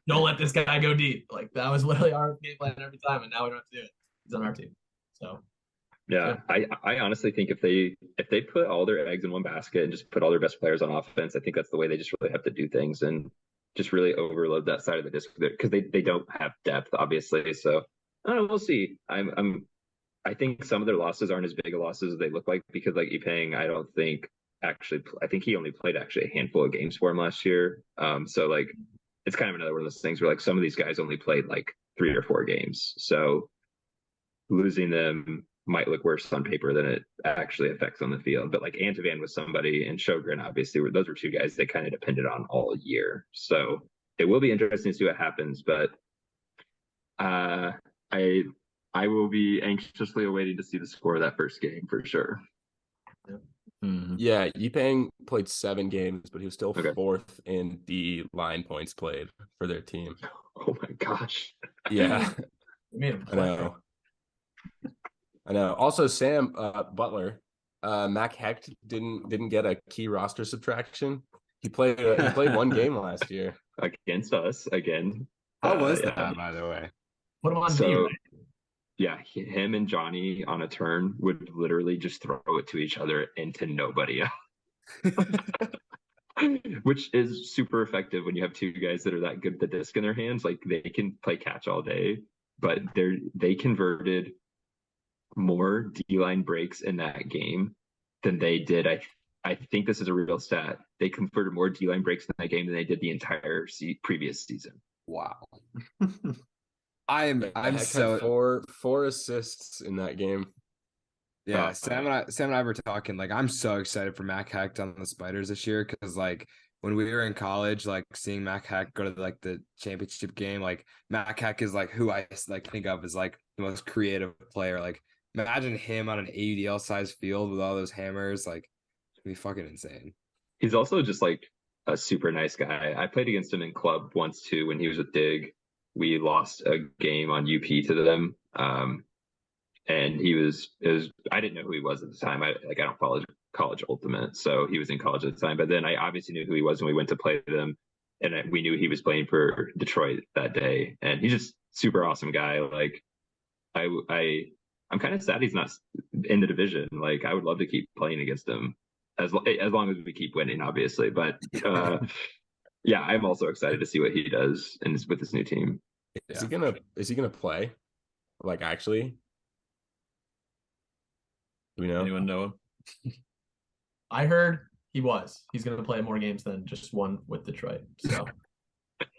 don't let this guy go deep. Like that was literally our game plan every time, and now we don't have to do it. He's on our team. So yeah. I honestly think if they put all their eggs in one basket and just put all their best players on offense, I think that's the way they just really have to do things and just really overload that side of the disc because they don't have depth, obviously. So we'll see. I think some of their losses aren't as big of losses as they look like because like Epang, I think he only played actually a handful of games for him last year. So like it's kind of another one of those things where like some of these guys only played like 3 or 4 games. So losing them might look worse on paper than it actually affects on the field. But like Antovan was somebody, and Sjogren obviously those were 2 guys they kind of depended on all year. So it will be interesting to see what happens. But I will be anxiously awaiting to see the score of that first game for sure. Yeah, Yipang played 7 games, but he was still 4th in the line points played for their team. Oh my gosh. Yeah. I know. Also, Sam Butler, Mac Hecht didn't get a key roster subtraction. He played 1 game last year against us again. How was that, by the way? Put him on me, right? Yeah, him and Johnny on a turn would literally just throw it to each other and to nobody else. Which is super effective when you have 2 guys that are that good with the disc in their hands. Like they can play catch all day, but they converted more D-line breaks in that game than they did. I think this is a real stat. They converted more D-line breaks in that game than they did the entire previous season. Wow. I'm so had 4 assists in that game. Yeah, Sam and I were talking. Like, I'm so excited for Mac Hecht on the Spiders this year because, like, when we were in college, like seeing Mac Hecht go to like the championship game, like Mac Hecht is like who I like think of as like the most creative player. Like, imagine him on an AUDL sized field with all those hammers. Like, it'd be fucking insane. He's also just like a super nice guy. I played against him in club once too when he was with Dig. We lost a game on UP to them. And I didn't know who he was at the time. I don't follow college ultimate. So he was in college at the time, but then I obviously knew who he was when we went to play them. And we knew he was playing for Detroit that day. And he's just super awesome guy. Like I'm kind of sad he's not in the division. Like I would love to keep playing against him as long as we keep winning, obviously. But yeah, I'm also excited to see what he does with this new team. Is he gonna play? Like actually? Do we know? Anyone know him? I heard he's gonna play more games than just one with Detroit. So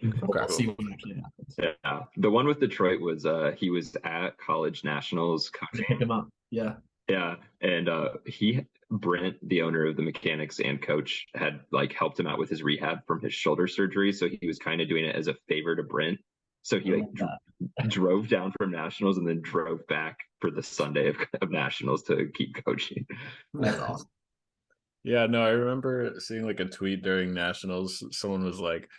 we'll see what actually happens. Yeah. The one with Detroit was he was at college nationals coaching. Pick him up. Yeah. Yeah. And Brent, the owner of the Mechanics and coach, had like helped him out with his rehab from his shoulder surgery. So he was kind of doing it as a favor to Brent. So he drove down from nationals and then drove back for the Sunday of nationals to keep coaching. That's awesome. Yeah, no, I remember seeing like a tweet during nationals. Someone was like,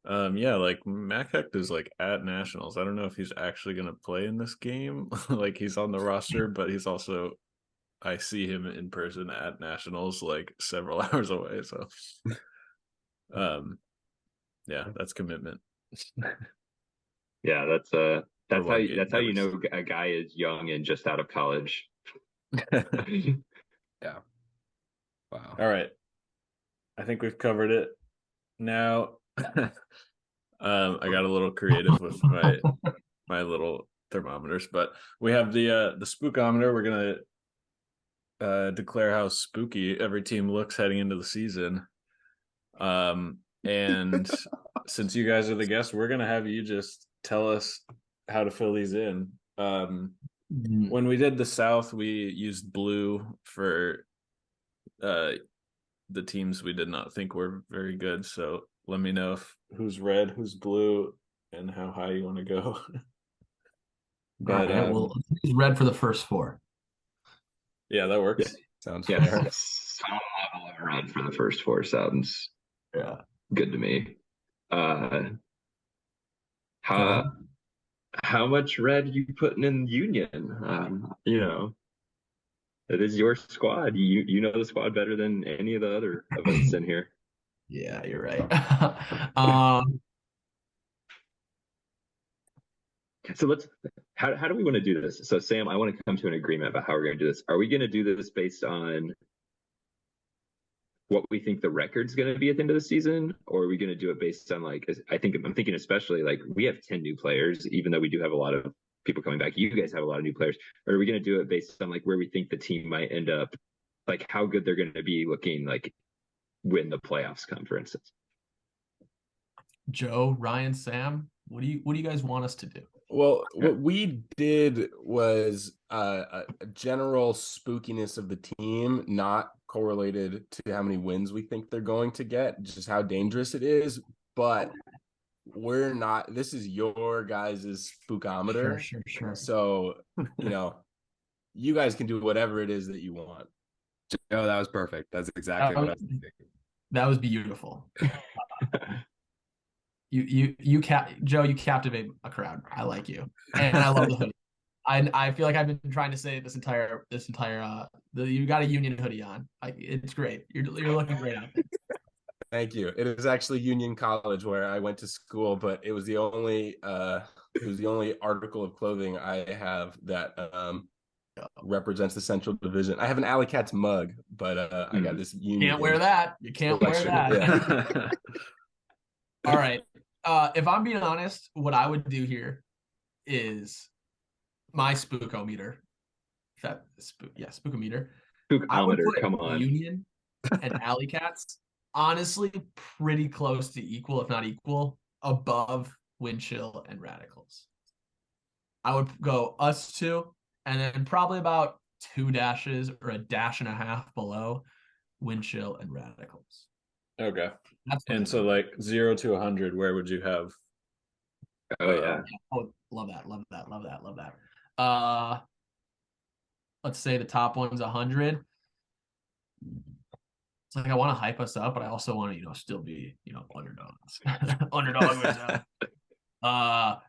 yeah, like Mac Hecht is like at nationals. I don't know if he's actually going to play in this game. Like he's on the roster, but he's also, I see him in person at nationals like several hours away. So, yeah, that's commitment. Yeah, That's how getting you nervous. know a guy is young and just out of college. Yeah. Wow. All right. I think we've covered it. Now, I got a little creative with my little thermometers, but we have the spookometer. We're gonna declare how spooky every team looks heading into the season. And since you guys are the guests, we're gonna have you just tell us how to fill these in. When we did the South, we used blue for the teams we did not think were very good. So let me know who's red, who's blue, and how high you want to go. But right, well, who's red for the first four? Yeah, that works. Sounds Yeah, fair. some level of red for the first four sounds good to me. How much red you putting in Union? It is your squad. You know the squad better than any of the other of us in here. Yeah, you're right. So how do we want to do this? So Sam, I want to come to an agreement about how we're going to do this. Are we going to do this based on what we think the record's going to be at the end of the season, or are we going to do it based on I'm thinking especially like we have 10 new players, even though we do have a lot of people coming back. You guys have a lot of new players. Or are we going to do it based on like where we think the team might end up, like how good they're going to be looking like when the playoffs come, for instance? Joe, Ryan, Sam, what do you guys want us to do? Well, what we did was a general spookiness of the team, not correlated to how many wins we think they're going to get, just how dangerous it is. But we're not, this is your guys' spookometer. Sure. So, you guys can do whatever it is that you want. Oh, that was perfect. That's exactly what I was thinking. That was beautiful. Joe, you captivate a crowd. I like you, and I love the hoodie. I feel like I've been trying to say this entire you got a Union hoodie on. It's great. You're looking great out there. Thank you. It is actually Union College where I went to school, but it was the only article of clothing I have that represents the Central Division. I have an Alley Cats mug, but I got this Union. Can't wear that. You can't wear that. Yeah. All right. If I'm being honest, what I would do here is my spookometer. Spookometer. Spookometer, come on. Union and Alley Cats, honestly, pretty close to equal, if not equal, above Wind Chill and Radicals. I would go us two, and then probably about 2 dashes or a dash and a half below Wind Chill and Radicals. Okay. And so like 0 to 100, where would you have? Oh yeah. Oh, love that. Let's say the top one's 100. It's like I want to hype us up, but I also want to, still be, underdogs. Underdog wins out.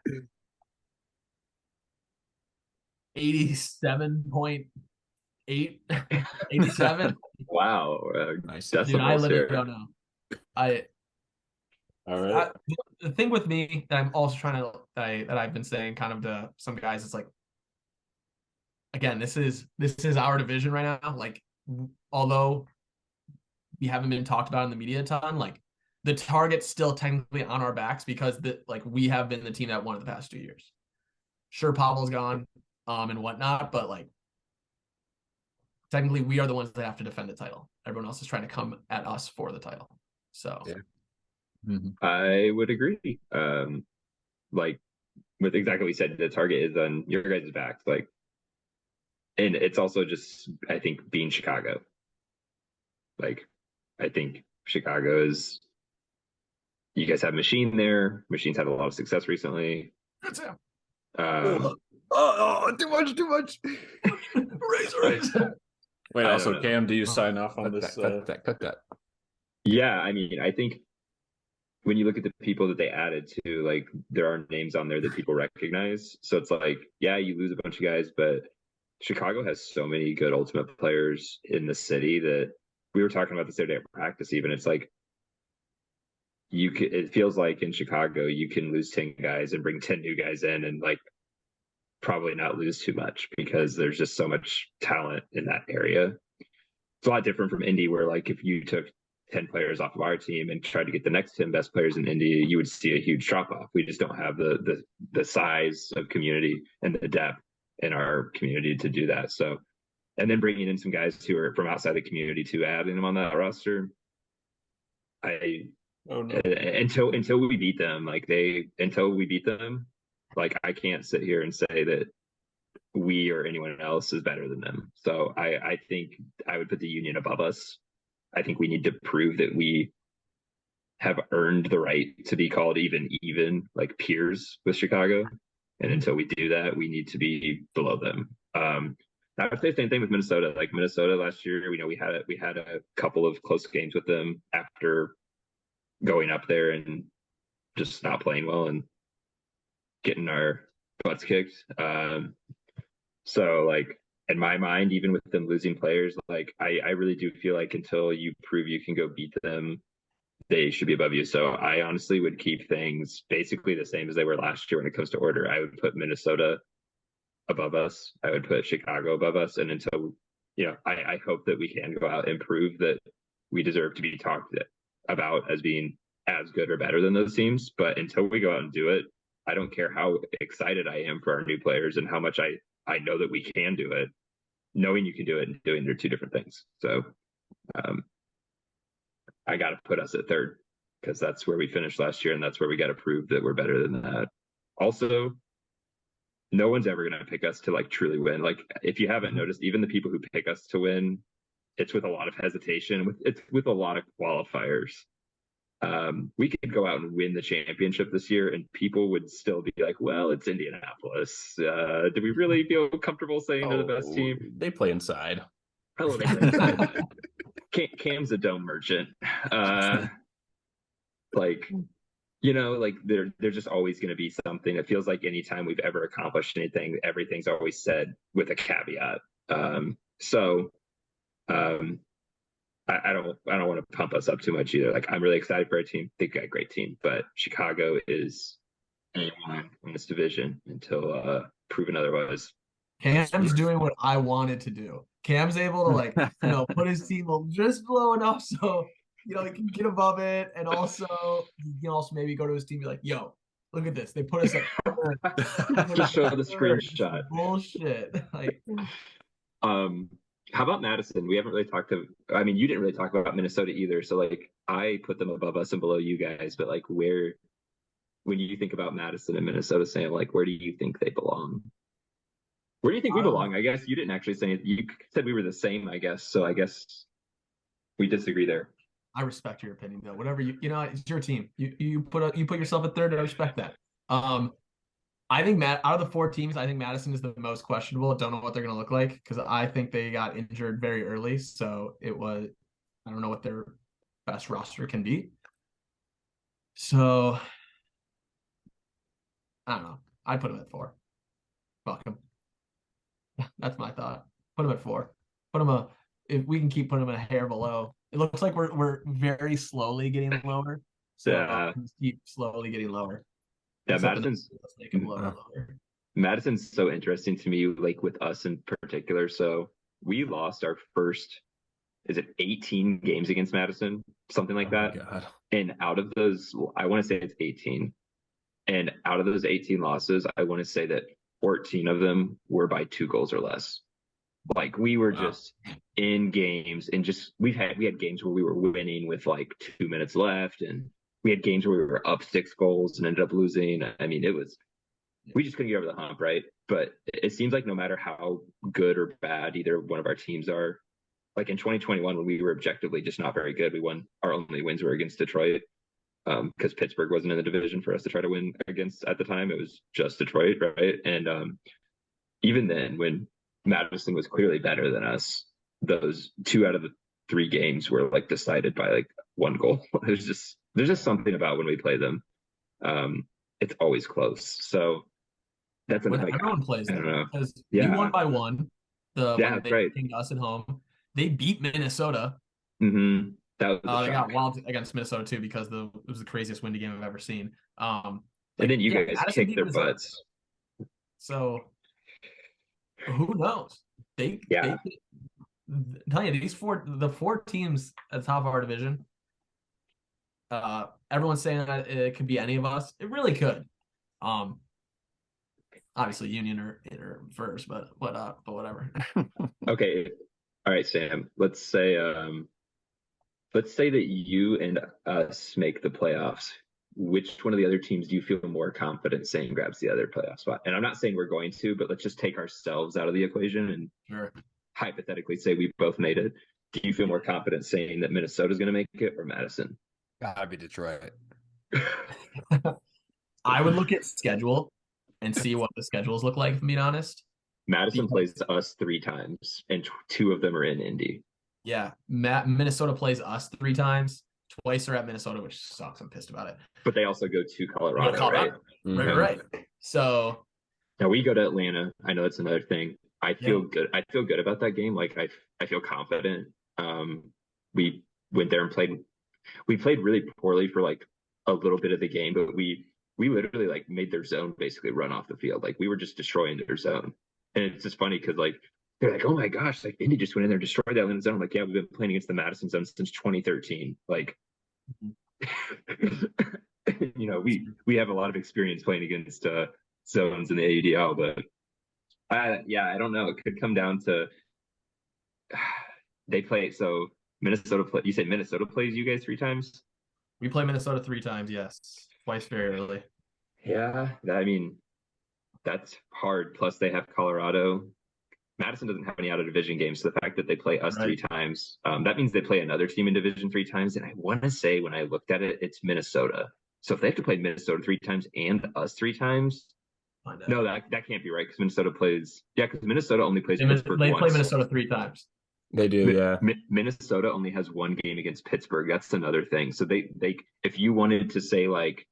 87.8, 87. Wow. Nice. Dude, I literally don't know. All right. The thing with me that I'm also trying to that I've been saying kind of to some guys, it's like, again, this is our division right now. Like, although we haven't been talked about in the media a ton, like the target's still technically on our backs because we have been the team that won it the past 2 years. Sure, Pablo's gone and whatnot, but like technically we are the ones that have to defend the title. Everyone else is trying to come at us for the title. So yeah. I would agree. Like with exactly what you said, the target is on your guys' backs. Like, and it's also just, I think, being Chicago. Like, I think Chicago is. You guys have Machine there. Machine's had a lot of success recently. That's him. Too much. Raise. Wait, also, Cam, do you sign off on this? Cut that. Yeah, I mean, I think when you look at the people that they added to, like, there are names on there that people recognize. So it's like, yeah, you lose a bunch of guys, but Chicago has so many good ultimate players in the city that we were talking about this other day at practice. Even it's like it feels like in Chicago you can lose 10 guys and bring 10 new guys in, and like probably not lose too much because there's just so much talent in that area. It's a lot different from Indy, where like if you took 10 players off of our team and tried to get the next 10 best players in Indy, you would see a huge drop off. We just don't have the size of community and the depth in our community to do that. So, and then bringing in some guys who are from outside the community to adding them on that roster, until we beat them, like I can't sit here and say that we or anyone else is better than them. So I think I would put the Union above us. I think we need to prove that we have earned the right to be called even like peers with Chicago. And until we do that, we need to be below them. I would say the same thing with Minnesota. Like Minnesota last year, we had a couple of close games with them after going up there and just not playing well and getting our butts kicked. So like in my mind, even with them losing players, like I really do feel like until you prove you can go beat them, they should be above you. So I honestly would keep things basically the same as they were last year when it comes to order. I would put Minnesota above us. I would put Chicago above us. And until, I hope that we can go out and prove that we deserve to be talked about as being as good or better than those teams. But until we go out and do it, I don't care how excited I am for our new players and how much I know that we can do it. Knowing you can do it and doing it are two different things. So I got to put us at third because that's where we finished last year, and that's where we got to prove that we're better than that. Also, no one's ever going to pick us to like truly win. Like if you haven't noticed, even the people who pick us to win, it's with a lot of hesitation. It's with a lot of qualifiers. We could go out and win the championship this year, and people would still be like, "Well, it's Indianapolis. Do we really feel comfortable saying they're the best team?" They play inside. Oh, they play inside. Cam's a dome merchant. Like there's just always going to be something. It feels like anytime we've ever accomplished anything, everything's always said with a caveat. I don't want to pump us up too much either. Like I'm really excited for our team. They've got a great team, but Chicago is A1 in this division until proven otherwise. Cam's doing what I wanted to do. Cam's able to put his team just below enough so he can get above it, and also he can also maybe go to his team and be like, "Yo, look at this. They put us at just show the screenshot." Bullshit. Like, how about Madison? We haven't really talked to. I mean, you didn't really talk about Minnesota either. So like, I put them above us and below you guys. But like, when you think about Madison and Minnesota, Sam, like, where do you think they belong? Where do you think we belong? I guess you didn't actually say it. You said we were the same, I guess. So I guess we disagree there. I respect your opinion, though. Whatever it's your team. You put yourself at third. I respect that. I think out of the four teams, I think Madison is the most questionable. I don't know what they're going to look like because I think they got injured very early. So I don't know what their best roster can be. So I don't know. I'd put them at 4. Fuck them. That's my thought. Put them at 4. Put them if we can keep putting them a hair below. It looks like we're very slowly getting lower. So keep slowly getting lower. Yeah, Madison's so interesting to me, like with us in particular. So we lost our first, 18 games against Madison, something like that. God. And out of those, I want to say it's 18. And out of those 18 losses, I want to say that 14 of them were by 2 goals or less. Like we were just in games, and just we had games where we were winning with like 2 minutes left, and we had games where we were up 6 goals and ended up losing. I mean, we just couldn't get over the hump, right? But it seems like no matter how good or bad either one of our teams are, like in 2021 when we were objectively just not very good, we won. Our only wins were against Detroit because Pittsburgh wasn't in the division for us to try to win against at the time. It was just Detroit, right? And even then, when Madison was clearly better than us, those 2 out of the 3 games were like decided by like 1 goal. There's just something about when we play them. It's always close. So that's when everyone plays them. I don't know. Because we won by 1. When they right. came to us at home. They beat Minnesota. Mm-hmm. That was they got wild against Minnesota too because it was the craziest windy game I've ever seen. And then you guys kicked their butts. So Who knows? They tell you the four teams at the top of our division. Everyone's saying that it could be any of us. It really could. Obviously Union or first, but whatever. Okay. All right, Sam. Let's say that you and us make the playoffs. Which one of the other teams do you feel more confident saying grabs the other playoff spot? And I'm not saying we're going to, but let's just take ourselves out of the equation and hypothetically say we both made it. Do you feel more confident saying that Minnesota's going to make it or Madison? Gotta be Detroit. I would look at schedule and see what the schedules look like, if I'm being honest. Madison plays us 3 times, and 2 of them are in Indy. Yeah, Minnesota plays us 3 times. Twice are at Minnesota, which sucks. I'm pissed about it. But they also go to Colorado, right? Right. So now we go to Atlanta. I know that's another thing. I feel good. I feel good about that game. Like I feel confident. We went there and played. We played really poorly for like a little bit of the game, but we literally like made their zone basically run off the field. Like we were just destroying their zone. And it's just funny because like they're like, oh my gosh, like Indy just went in there and destroyed that Atlanta zone. I'm like, yeah, we've been playing against the Madison zone since 2013. Like, you know, we have a lot of experience playing against zones in the AUDL, but I don't know. It could come down to they play. So Minnesota play. You say Minnesota plays you guys 3 times? We play Minnesota 3 times. Yes, twice very early. Yeah, I mean, that's hard. Plus, they have Colorado. Madison doesn't have any out of division games, so the fact that they play us 3 times, that means they play another team in Division 3 times. And I want to say when I looked at it, it's Minnesota. So if they have to play Minnesota 3 times and us 3 times, no, that can't be right because Minnesota plays. Yeah, because Minnesota only plays Pittsburgh once. They play Minnesota 3 times. They do, yeah. Minnesota only has 1 game against Pittsburgh. That's another thing. So they if you wanted to say like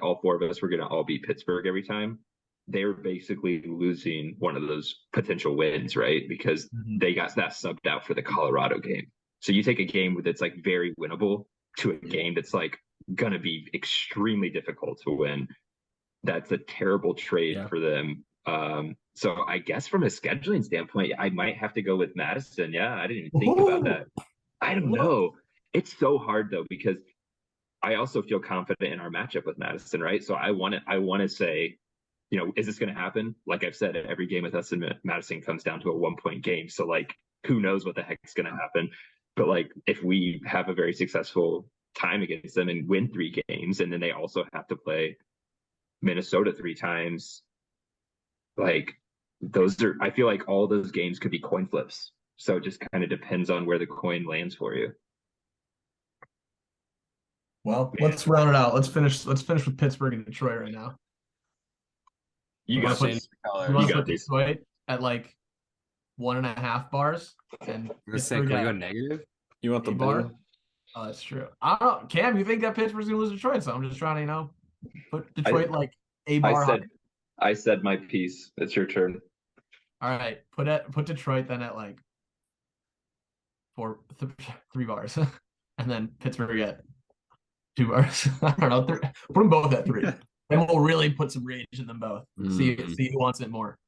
all 4 of us were going to all beat Pittsburgh every time, they're basically losing one of those potential wins, right? Because they got that subbed out for the Colorado game. So you take a game that's like very winnable to a game that's like going to be extremely difficult to win. That's a terrible trade for them. So I guess from a scheduling standpoint, I might have to go with Madison. Yeah, I didn't even think about that. I don't know. It's so hard though, because I also feel confident in our matchup with Madison, right? So I want to say, you know, is this going to happen? Like I've said, every game with us in Madison comes down to a 1-point game. So like, who knows what the heck's going to happen? But like, if we have a very successful time against them and win 3 games, and then they also have to play Minnesota 3 times, like I feel like all those games could be coin flips. So it just kind of depends on where the coin lands for you. Well, let's round it out. Let's finish with Pittsburgh and Detroit right now. You got Detroit at like 1.5 bars, and can we go negative? You want the bar? Oh, that's true. I don't know, Cam. You think that Pittsburgh's gonna lose Detroit? So I'm just trying to, put Detroit like a bar. I said my piece. It's your turn. All right, put Detroit then at like 3 bars, and then Pittsburgh at 2 bars. I don't know. Put them both at 3. Then we'll really put some rage in them both. See who wants it more.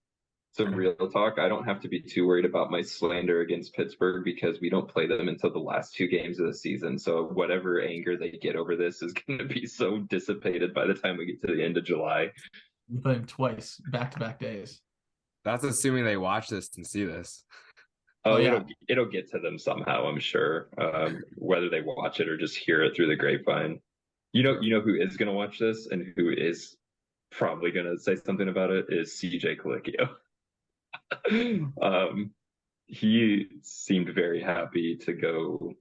Some real talk. I don't have to be too worried about my slander against Pittsburgh because we don't play them until the last 2 games of the season. So whatever anger they get over this is going to be so dissipated by the time we get to the end of July. We play them twice, back-to-back days. That's assuming they watch this and see this. Oh, yeah. It'll get to them somehow, I'm sure. Whether they watch it or just hear it through the grapevine. You know who is going to watch this and who is probably going to say something about it is CJ Colicchio. He seemed very happy to go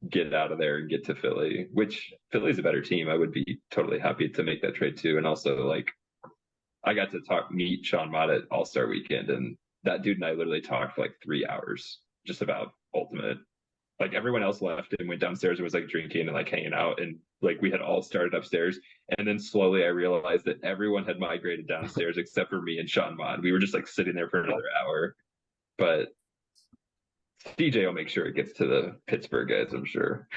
get out of there and get to Philly, which Philly's a better team. I would be totally happy to make that trade too. And also, like, I got to meet Sean Mott at All-Star Weekend, and that dude and I literally talked for like 3 hours just about Ultimate. Like everyone else left and went downstairs and was like drinking and like hanging out, and like we had all started upstairs, and then slowly I realized that everyone had migrated downstairs except for me and Sean Mott. We were just like sitting there for another hour. But DJ will make sure it gets to the Pittsburgh guys, I'm sure.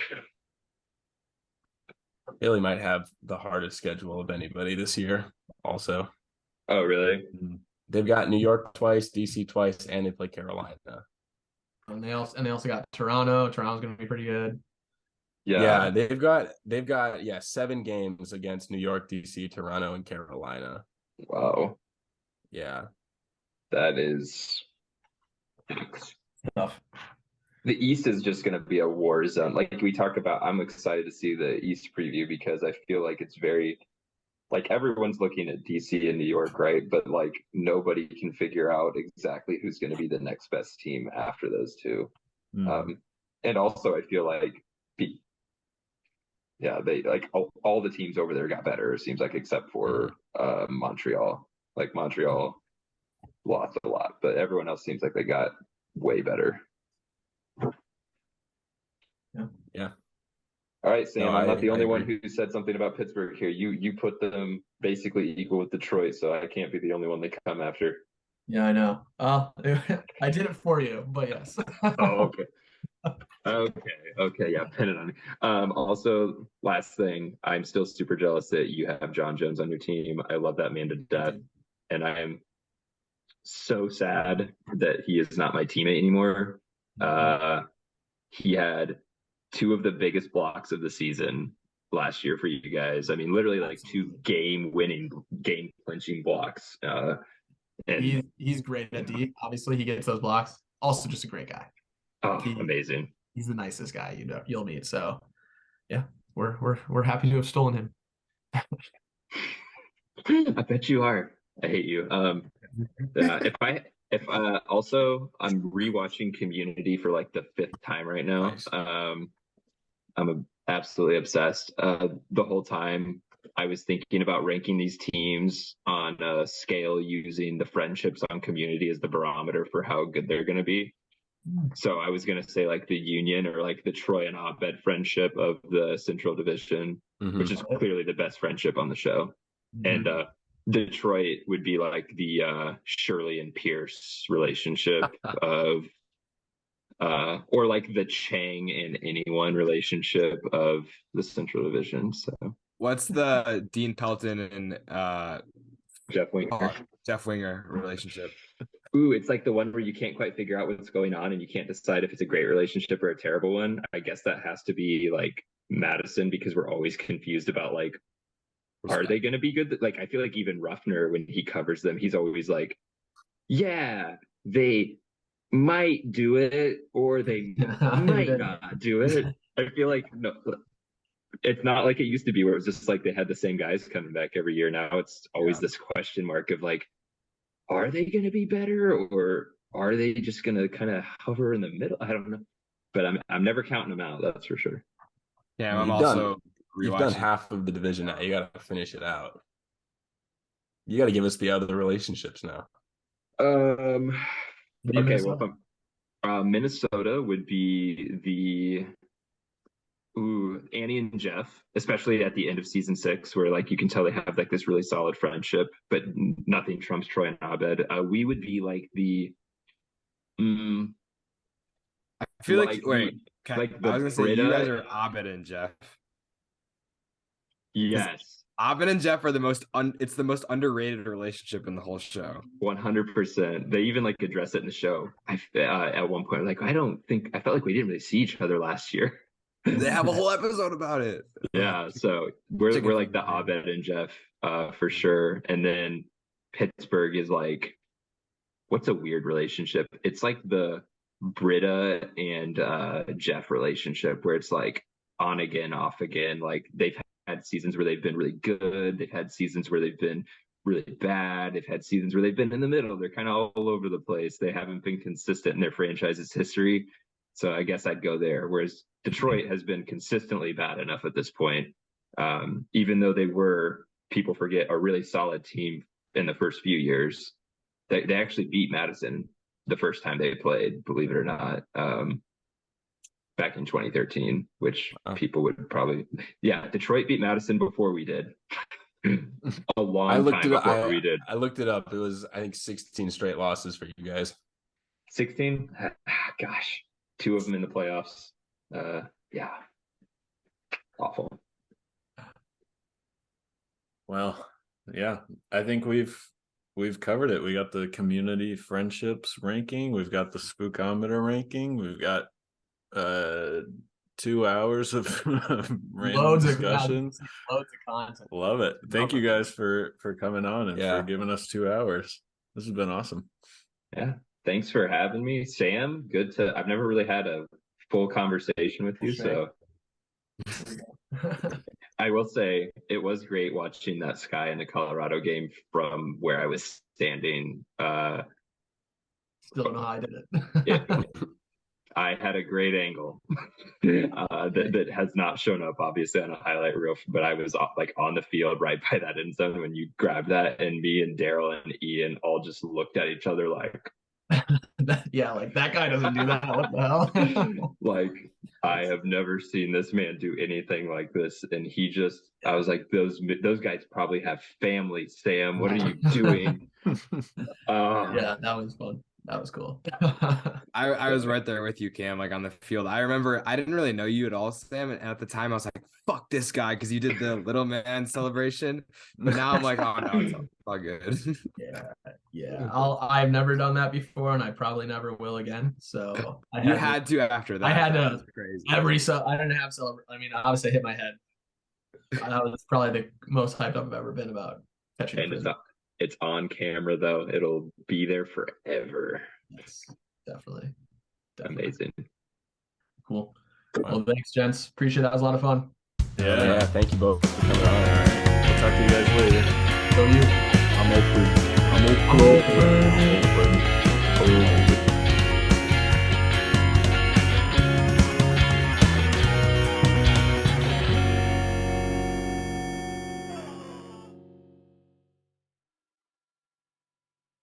Philly might have the hardest schedule of anybody this year also. Oh, really? They've got New York twice, DC twice, and they play Carolina. And they also got Toronto. Toronto's going to be pretty good. Yeah, they've got 7 games against New York, DC, Toronto, and Carolina. Wow. Yeah. That is Tough. The East is just going to be a war zone. Like we talked about, I'm excited to see the East preview because I feel like it's very, like everyone's looking at DC and New York, right? But like nobody can figure out exactly who's going to be the next best team after those two. And also I feel like, they like all the teams over there got better, it seems like, except for Montreal. Like Montreal lost a lot, but everyone else seems like they got way better. Yeah. All right, Sam. No, I'm not the only agree. one who said something about Pittsburgh here. You put them basically equal with Detroit, so I can't be the only one they come after. Yeah, I know. I did it for you, but yes. Oh, okay. Okay. Yeah, pin it on me. Also, last thing, I'm still super jealous that you have John Jones on your team. I love that man to death, and I am so sad that he is not my teammate anymore. He had 2 of the biggest blocks of the season last year for you guys. I mean, literally like 2 game-winning, game-clinching blocks. And he's great at D. Obviously, he gets those blocks. Also, just a great guy. Amazing. He's the nicest guy you'll meet. So, yeah, we're happy to have stolen him. I bet you are. I hate you. If also I'm rewatching Community for like the 5th time right now. Nice. I'm absolutely obsessed. The whole time I was thinking about ranking these teams on a scale using the friendships on Community as the barometer for how good they're going to be. So I was going to say like the Union or like the Troy and Abed friendship of the Central Division, which is clearly the best friendship on the show. And Detroit would be like the Shirley and Pierce relationship of or like the Chang and anyone relationship of the Central Division. So what's the Dean Pelton and Jeff Winger relationship? Ooh, it's like the one where you can't quite figure out what's going on and you can't decide if it's a great relationship or a terrible one. I guess that has to be like Madison, because we're always confused about like, are they going to be good? Like, I feel like even Ruffner, when he covers them, he's always like, yeah, they might do it or they might not do it. I feel like no, it's not like it used to be where it was just like they had the same guys coming back every year. Now it's always this question mark of like, are they going to be better or are they just going to kind of hover in the middle? I don't know, but I'm never counting them out. That's for sure. Yeah, I'm also you've done half of the division now. You got to finish it out. You got to give us the other relationships now. Okay, well, Minnesota would be the Annie and Jeff, especially at the end of season 6, where like you can tell they have like this really solid friendship, but nothing trumps Troy and Abed. We would be like the I feel like wait, like I was gonna say you guys are Abed and Jeff. Yes, Abed and Jeff are the most it's the most underrated relationship in the whole show. 100%. They even like address it in the show. At one point, like I felt like we didn't really see each other last year. They have a whole episode about it. Yeah, so we're like the Abed and Jeff for sure. And then Pittsburgh is like, what's a weird relationship? It's like the Britta and Jeff relationship where it's like on again, off again. Like they've had seasons where they've been really good. They've had seasons where they've been really bad. They've had seasons where they've been in the middle. They're kind of all over the place. They haven't been consistent in their franchise's history. So I guess I'd go there. Whereas Detroit has been consistently bad enough at this point, even though they were, people forget, a really solid team in the first few years. They actually beat Madison the first time they played, believe it or not, back in 2013, which people would probably, Detroit beat Madison before we did. A long time before we did. I looked it up. It was, I think, 16 straight losses for you guys. 16? Gosh. 2 of them in the playoffs. Awful. Well, yeah, I think we've we've covered it. We got the community friendships ranking. We've got the spookometer ranking. We've got 2 hours of random discussions. Loads of content. Love it. Thank you guys for coming on and for giving us 2 hours. This has been awesome. Yeah. Thanks for having me, Sam. I've never really had a full conversation with you, so I will say it was great watching that Sky in the Colorado game from where I was standing. Still don't know how I did it. I had a great angle that has not shown up obviously on a highlight reel, but I was like on the field right by that end zone when you grabbed that, and me and Daryl and Ian all just looked at each other like, yeah, like that guy doesn't do that. What the hell? Like, I have never seen this man do anything like this, and I was like, those guys probably have families, Sam. What are you doing? Yeah, that was fun. That was cool. I was right there with you, Cam, like on the field. I remember I didn't really know you at all, Sam. And at the time I was like, fuck this guy, because you did the little man celebration. But now I'm like, oh no, it's all good. Yeah. I've never done that before, and I probably never will again. So you had to after that. I had to crazy. I didn't have I mean, obviously I hit my head. That was probably the most hyped up I've ever been about catching a frisbee. It's on camera though. It'll be there forever. Yes, definitely. Amazing. Cool. Well, thanks, gents. Appreciate it. That was a lot of fun. Yeah. Thank you both for coming on. All right. We'll talk to you guys later. So you. I'm open.